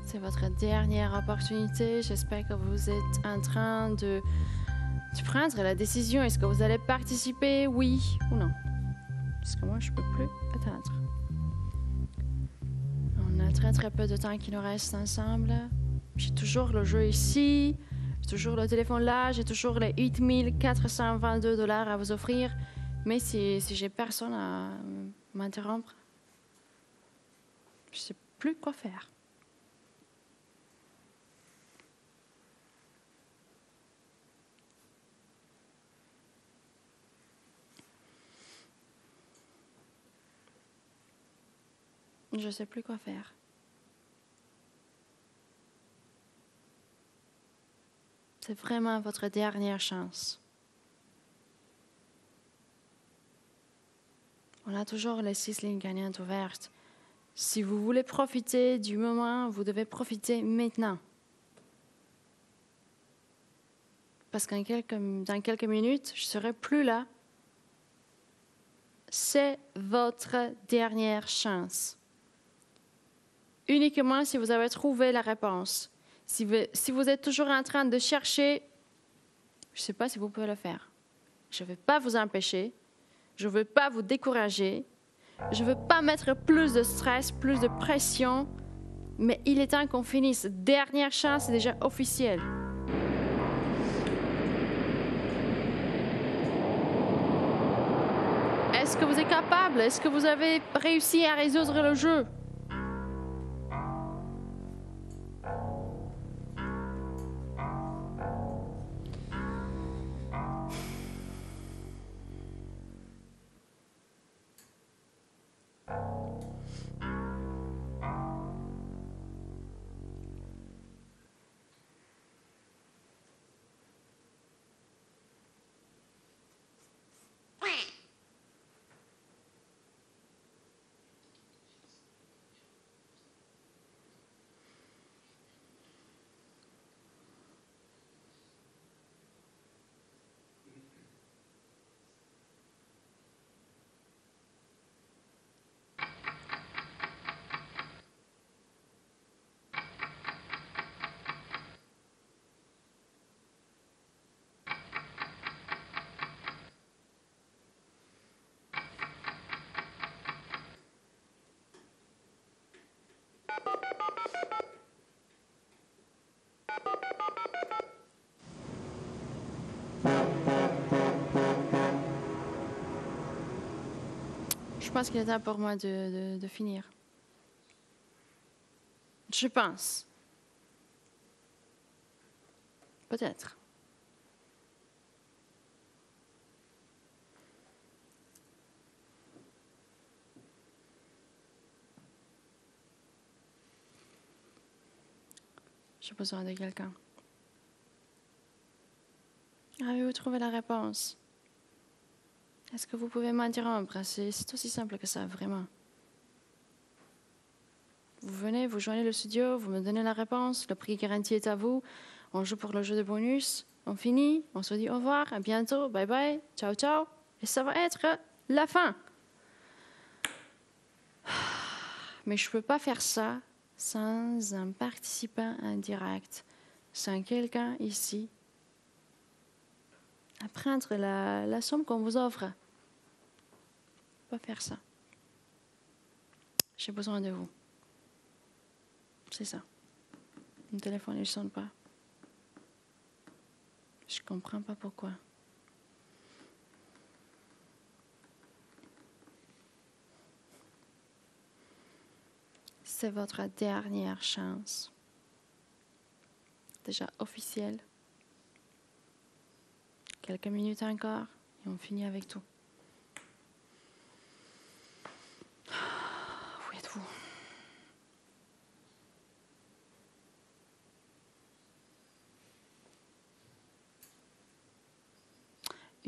C'est votre dernière opportunité. J'espère que vous êtes en train de prendre la décision. Est-ce que vous allez participer, oui ou non? Parce que moi, je ne peux plus attendre. On a très très peu de temps qui nous reste ensemble. J'ai toujours le jeu ici. J'ai toujours le téléphone là. J'ai toujours les 8422 $ à vous offrir. Mais si j'ai personne à m'interrompre, je ne sais plus quoi faire. Je ne sais plus quoi faire. C'est vraiment votre dernière chance. On a toujours les 6 lignes gagnantes ouvertes. Si vous voulez profiter du moment, vous devez profiter maintenant. Parce dans quelques minutes, je ne serai plus là. C'est votre dernière chance. Uniquement si vous avez trouvé la réponse. Si vous êtes toujours en train de chercher, je ne sais pas si vous pouvez le faire. Je ne vais pas vous empêcher. Je ne veux pas vous décourager. Je ne veux pas mettre plus de stress, plus de pression. Mais il est temps qu'on finisse. Dernière chance, c'est déjà officiel. Est-ce que vous êtes capable? Est-ce que vous avez réussi à résoudre le jeu? Je pense qu'il est temps pour moi de finir. Je pense. Peut-être. J'ai besoin de quelqu'un. Avez-vous trouvé la réponse? Est-ce que vous pouvez m'interrompre? C'est aussi simple que ça, vraiment. Vous venez, vous joignez le studio, vous me donnez la réponse, le prix garanti est à vous, on joue pour le jeu de bonus, on finit, on se dit au revoir, à bientôt, bye bye, ciao ciao, et ça va être la fin. Mais je ne peux pas faire ça sans un participant en direct, sans quelqu'un ici, à prendre la somme qu'on vous offre. Je ne peux pas faire ça. J'ai besoin de vous. C'est ça. Mon téléphone ne sonne pas. Je ne comprends pas pourquoi. C'est votre dernière chance. Déjà officielle. Quelques minutes encore et on finit avec tout.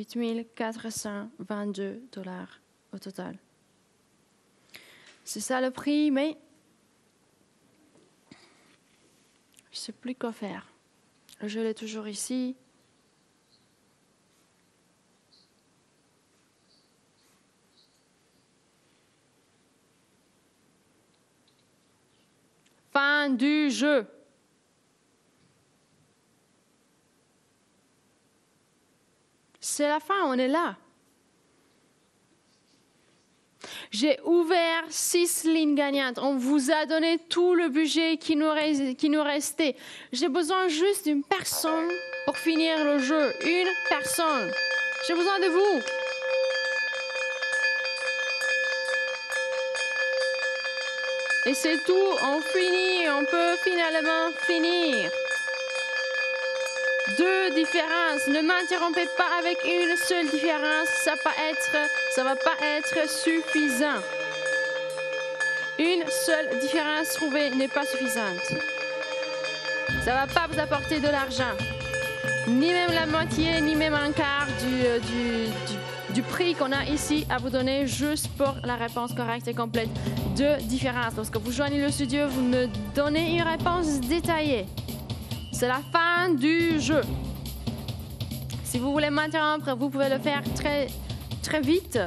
$8 422 au total. C'est ça le prix, mais je ne sais plus quoi faire. Le jeu est toujours ici. Fin du jeu. C'est la fin, on est là. J'ai ouvert 6 lignes gagnantes. On vous a donné tout le budget qui nous restait. J'ai besoin juste d'une personne pour finir le jeu. Une personne. J'ai besoin de vous. Et c'est tout. On finit. On peut finalement finir. 2 différences. Ne m'interrompez pas avec une seule différence. Ça va pas être suffisant. Une seule différence trouvée n'est pas suffisante. Ça va pas vous apporter de l'argent. Ni même la moitié, ni même un quart du prix qu'on a ici à vous donner juste pour la réponse correcte et complète. 2 différences. Lorsque vous joignez le studio, vous me donnez une réponse détaillée. C'est la fin du jeu. Si vous voulez m'interrompre, vous pouvez le faire très, très vite.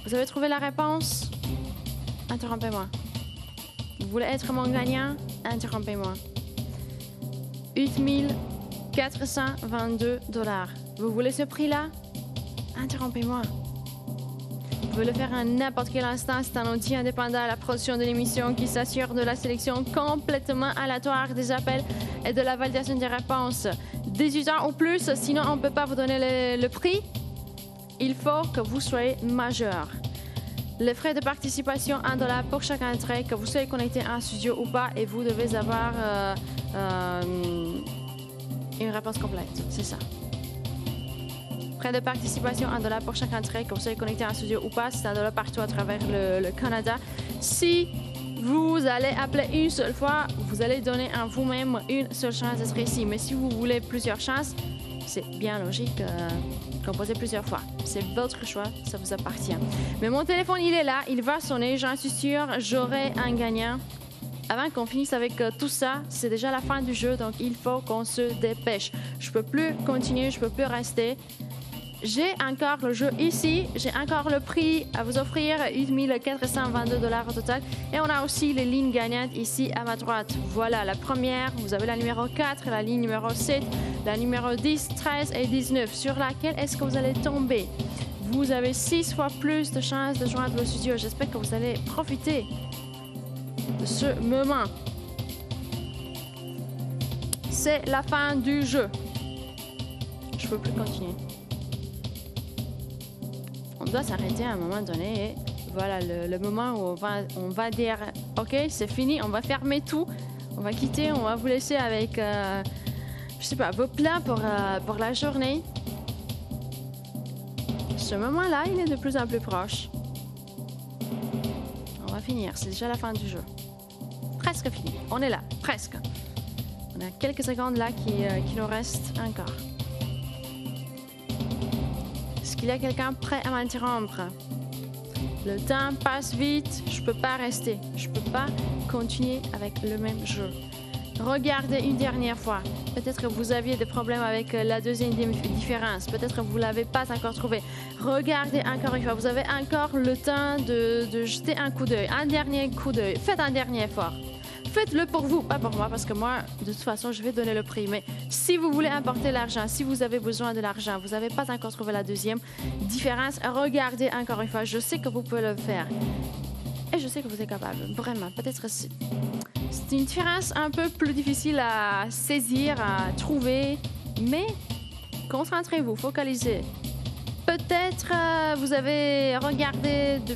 Vous avez trouvé la réponse? Interrompez-moi. Vous voulez être mon gagnant? Interrompez-moi. $8 422. Vous voulez ce prix-là? Interrompez-moi. Vous pouvez le faire à n'importe quel instant. C'est un outil indépendant à la production de l'émission qui s'assure de la sélection complètement aléatoire des appels et de la validation des réponses. 18 ans ou plus, sinon on ne peut pas vous donner le prix. Il faut que vous soyez majeur. Les frais de participation, $1 pour chaque entrée, que vous soyez connecté à un studio ou pas, et vous devez avoir une réponse complète. C'est ça. Frais de participation, $1 pour chaque entrée, que vous soyez connecté à un studio ou pas, c'est $1 partout à travers le Canada. Si vous allez appeler une seule fois, vous allez donner à vous-même une seule chance d'être ici. Mais si vous voulez plusieurs chances, c'est bien logique composer plusieurs fois. C'est votre choix, ça vous appartient. Mais mon téléphone, il est là, il va sonner, j'en suis sûre, j'aurai un gagnant. Avant qu'on finisse avec tout ça, c'est déjà la fin du jeu, donc il faut qu'on se dépêche. Je peux plus continuer, je peux plus rester. J'ai encore le jeu ici, j'ai encore le prix à vous offrir, $8 422 au total. Et on a aussi les lignes gagnantes ici à ma droite. Voilà, la première, vous avez la numéro 4, la ligne numéro 7, la numéro 10, 13 et 19. Sur laquelle est-ce que vous allez tomber? Vous avez 6 fois plus de chances de joindre le studio. J'espère que vous allez profiter de ce moment. C'est la fin du jeu. Je peux plus continuer. On doit s'arrêter à un moment donné. Et voilà le moment où on va dire OK, c'est fini, on va fermer tout, on va quitter, on va vous laisser avec je sais pas, vos plans pour la journée. Ce moment-là, il est de plus en plus proche. On va finir, c'est déjà la fin du jeu. Presque fini, on est là, presque. On a quelques secondes là qui nous restent encore. Est-ce qu'il y a quelqu'un prêt à m'interrompre? Le temps passe vite, je peux pas rester. Je peux pas continuer avec le même jeu. Regardez une dernière fois. Peut-être que vous aviez des problèmes avec la deuxième différence. Peut-être que vous l'avez pas encore trouvé. Regardez encore une fois. Vous avez encore le temps de jeter un coup d'œil. Un dernier coup d'œil. Faites un dernier effort. Faites-le pour vous, pas pour moi, parce que moi, de toute façon, je vais donner le prix. Mais si vous voulez apporter l'argent, si vous avez besoin de l'argent, vous n'avez pas encore trouvé la deuxième différence, regardez encore une fois. Je sais que vous pouvez le faire. Et je sais que vous êtes capable. Vraiment, peut-être c'est une différence un peu plus difficile à saisir, à trouver. Mais concentrez-vous, focalisez. Peut-être vous avez regardé de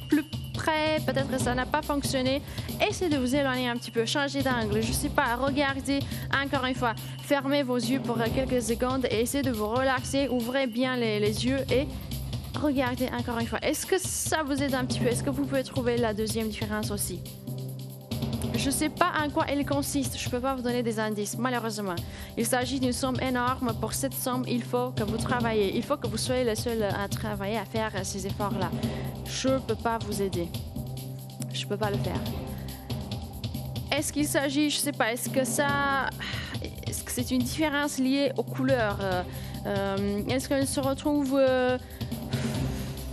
plus près, peut-être que ça n'a pas fonctionné. Essayez de vous éloigner un petit peu, changer d'angle, je sais pas, regardez encore une fois, fermez vos yeux pour quelques secondes et essayez de vous relaxer, ouvrez bien les yeux et regardez encore une fois. Est-ce que ça vous aide un petit peu? Est-ce que vous pouvez trouver la deuxième différence aussi? Je ne sais pas en quoi elle consiste. Je ne peux pas vous donner des indices, malheureusement. Il s'agit d'une somme énorme. Pour cette somme, il faut que vous travaillez. Il faut que vous soyez le seul à travailler, à faire ces efforts-là. Je ne peux pas vous aider. Je ne peux pas le faire. Est-ce qu'il s'agit, je ne sais pas, est-ce que c'est une différence liée aux couleurs? Est-ce qu'elle se retrouve,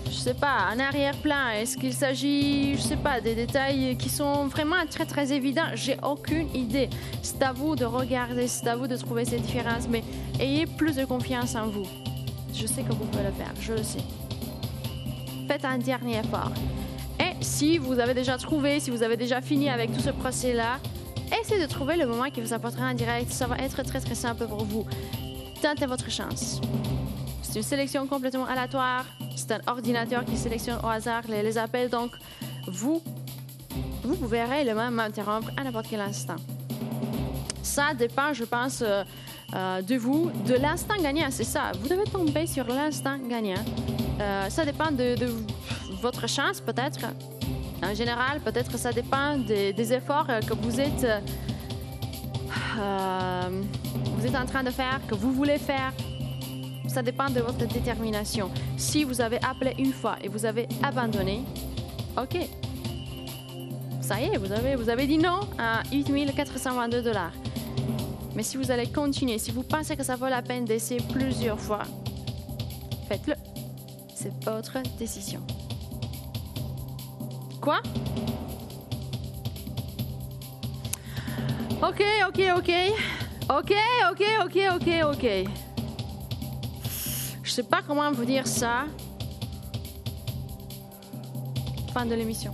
je ne sais pas, en arrière-plan? Est-ce qu'il s'agit, je ne sais pas, des détails qui sont vraiment très très évidents? J'ai aucune idée. C'est à vous de regarder, c'est à vous de trouver ces différences, mais ayez plus de confiance en vous. Je sais que vous pouvez le faire, je le sais. Faites un dernier effort. Et si vous avez déjà trouvé, si vous avez déjà fini avec tout ce procès-là, essayez de trouver le moment qui vous apportera en direct. Ça va être très très simple pour vous. Tentez votre chance. C'est une sélection complètement aléatoire. C'est un ordinateur qui sélectionne au hasard les appels. Donc, vous pouvez réellement m'interrompre à n'importe quel instant. Ça dépend, je pense, de vous, de l'instant gagnant. C'est ça. Vous devez tomber sur l'instant gagnant. Ça dépend de votre chance, peut-être. En général, peut-être ça dépend des efforts que vous êtes en train de faire, que vous voulez faire. Ça dépend de votre détermination. Si vous avez appelé une fois et vous avez abandonné, OK. Ça y est, vous avez dit non à 8 422 $. Mais si vous allez continuer, si vous pensez que ça vaut la peine d'essayer plusieurs fois, faites-le. C'est votre décision. Quoi? OK. Je sais pas comment vous dire ça. Fin de l'émission.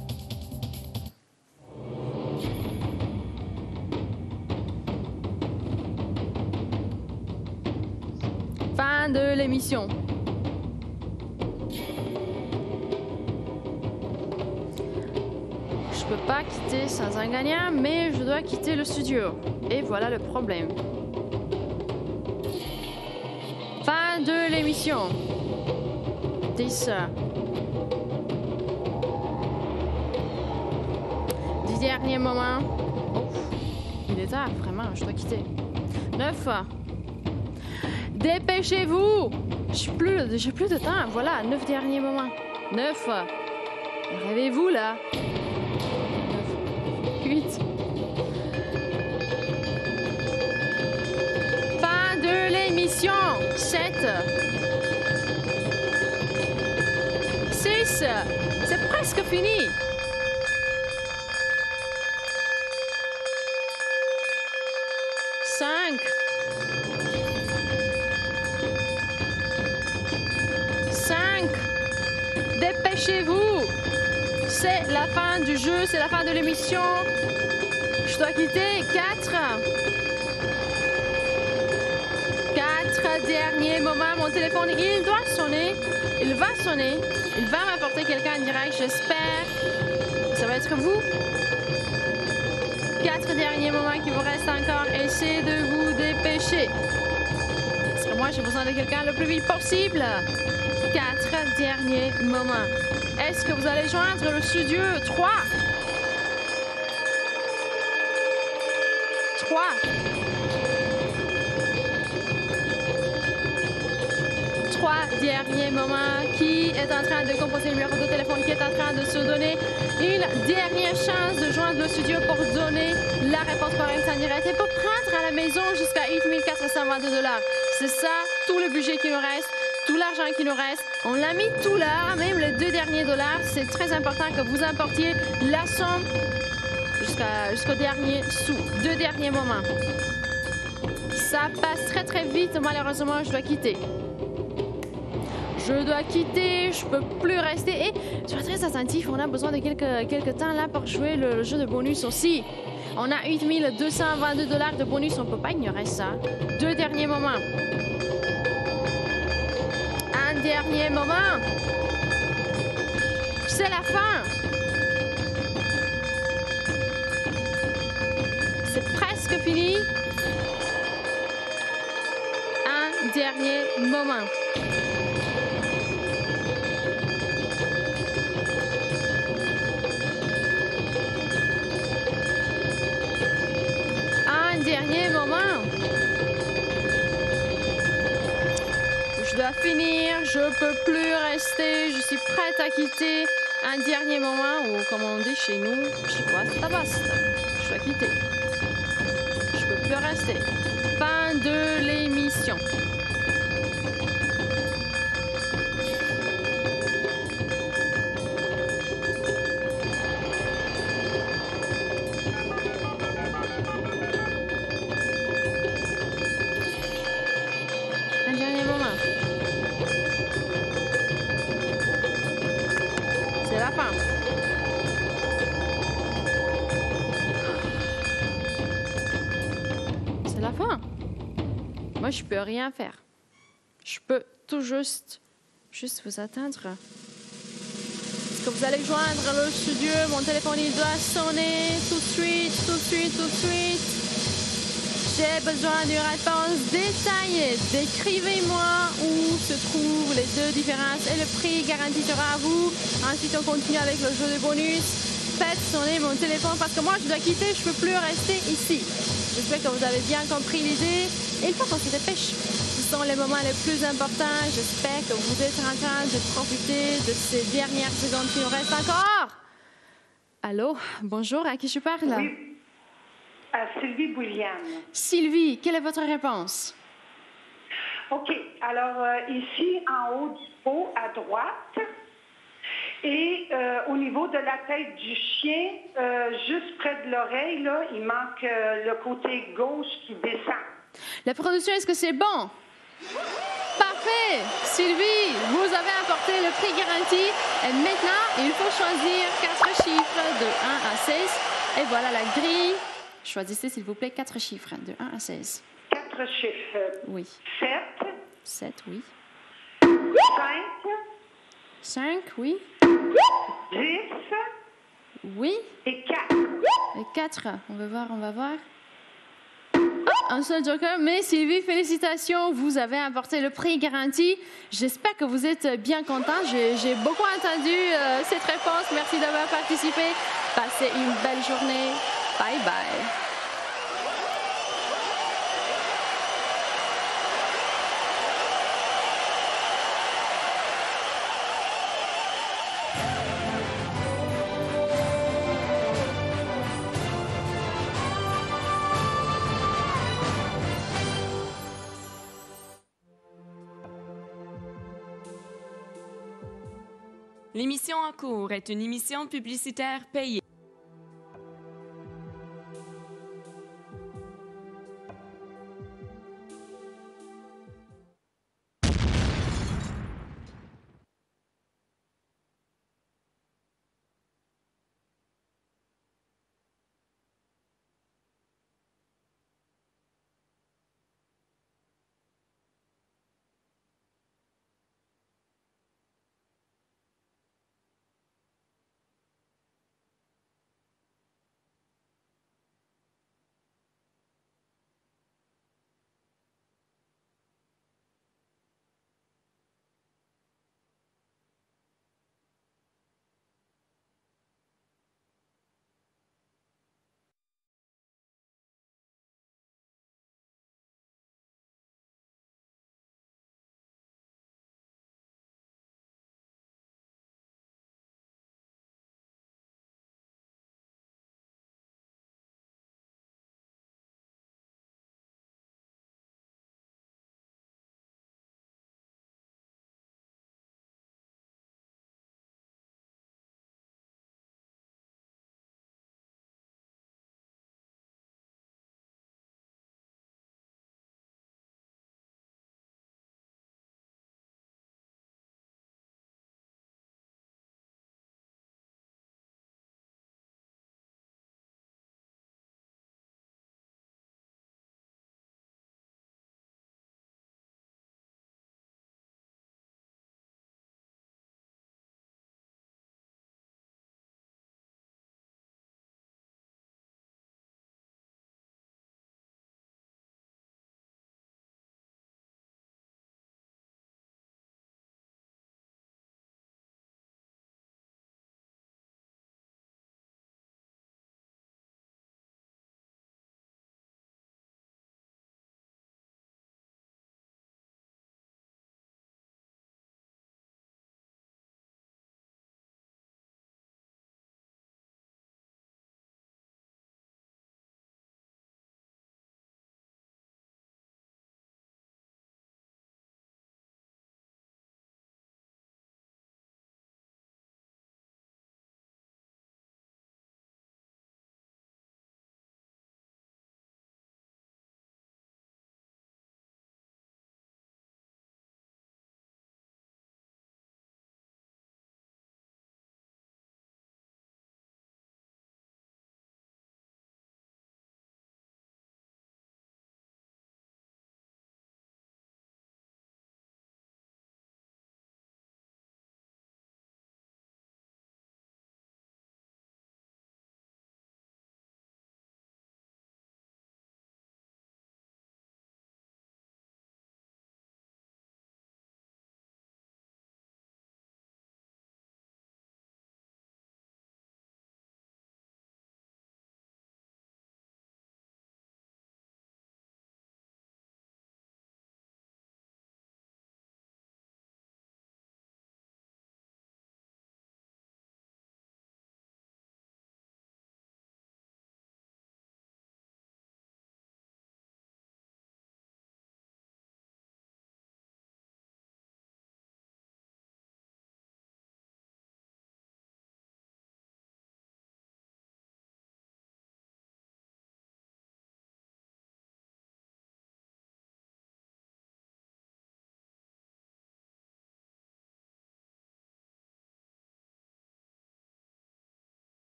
Fin de l'émission. Je peux pas quitter sans un gagnant, mais je dois quitter le studio. Et voilà le problème. Fin de l'émission. 10 derniers moments. Oh, il est tard, vraiment, je dois quitter. 9. Dépêchez-vous. J'ai plus de temps. Voilà, 9 derniers moments. 9. Rêvez-vous là. 8. Fin de l'émission. 7. 6. C'est presque fini. 5. 5. Dépêchez-vous. C'est la fin du jeu, c'est la fin de l'émission. Je dois quitter. 4. 4 derniers moments. Mon téléphone, il doit sonner. Il va sonner. Il va m'apporter quelqu'un en direct, j'espère. Ça va être vous. 4 derniers moments qui vous restent encore. Essayez de vous dépêcher. Parce que moi, j'ai besoin de quelqu'un le plus vite possible. 4 derniers moments. Est-ce que vous allez joindre le studio? 3. 3. 3 derniers moments. Qui est en train de composer le numéro de téléphone? Qui est en train de se donner une dernière chance de joindre le studio pour donner la réponse correcte en direct et pour prendre à la maison jusqu'à 8 422 $. C'est ça, tout le budget qui nous reste. Tout l'argent qui nous reste, on l'a mis tout là, même les 2 derniers dollars. C'est très important que vous emportiez la somme jusqu'au dernier sou. 2 derniers moments. Ça passe très très vite, malheureusement, je dois quitter. Je peux plus rester. Et je suis très attentif, on a besoin de quelques temps là pour jouer le jeu de bonus aussi. On a 8 222 $ de bonus, on ne peut pas ignorer ça. 2 derniers moments. Un dernier moment. C'est la fin. C'est presque fini. Un dernier moment. dois finir, je peux plus rester, je suis prête à quitter un dernier moment, ou comme on dit chez nous, basta basta. Je dois quitter. Je peux plus rester. Fin de l'émission. Un dernier moment. C'est la fin. C'est la fin. Moi, je peux rien faire. Je peux tout juste vous atteindre. Est-ce que vous allez joindre le studio? Mon téléphone, il doit sonner tout de suite, tout de suite, tout de suite. J'ai besoin d'une réponse détaillée. Décrivez-moi où se trouvent les deux différences et le prix garanti sera à vous. Ensuite, on continue avec le jeu de bonus. Faites sonner mon téléphone parce que moi, je dois quitter. Je ne peux plus rester ici. J'espère que vous avez bien compris l'idée. Et il faut qu'on se dépêche. Ce sont les moments les plus importants. J'espère que vous êtes en train de profiter de ces dernières secondes qui nous restent encore. Allô? Bonjour, à qui je parle? Oui. Sylvie Bouliane. Sylvie, quelle est votre réponse? OK. Alors, ici, en haut du pot, à droite, et au niveau de la tête du chien, juste près de l'oreille, là, il manque le côté gauche qui descend. La production, est-ce que c'est bon? Parfait! Sylvie, vous avez apporté le prix garanti. Et maintenant, il faut choisir 4 chiffres de 1 à 16. Et voilà la grille. Choisissez, s'il vous plaît, 4 chiffres de 1 à 16. 4 chiffres. Oui. 7. 7, oui. 5. 5, oui. 10. Oui. Et 4. Et 4, on va voir, on va voir. Un seul joker, mais Sylvie, félicitations, vous avez apporté le prix garanti. J'espère que vous êtes bien content. J'ai beaucoup entendu cette réponse. Merci d'avoir participé. Passez une belle journée. Bye bye. L'émission en cours est une émission publicitaire payée.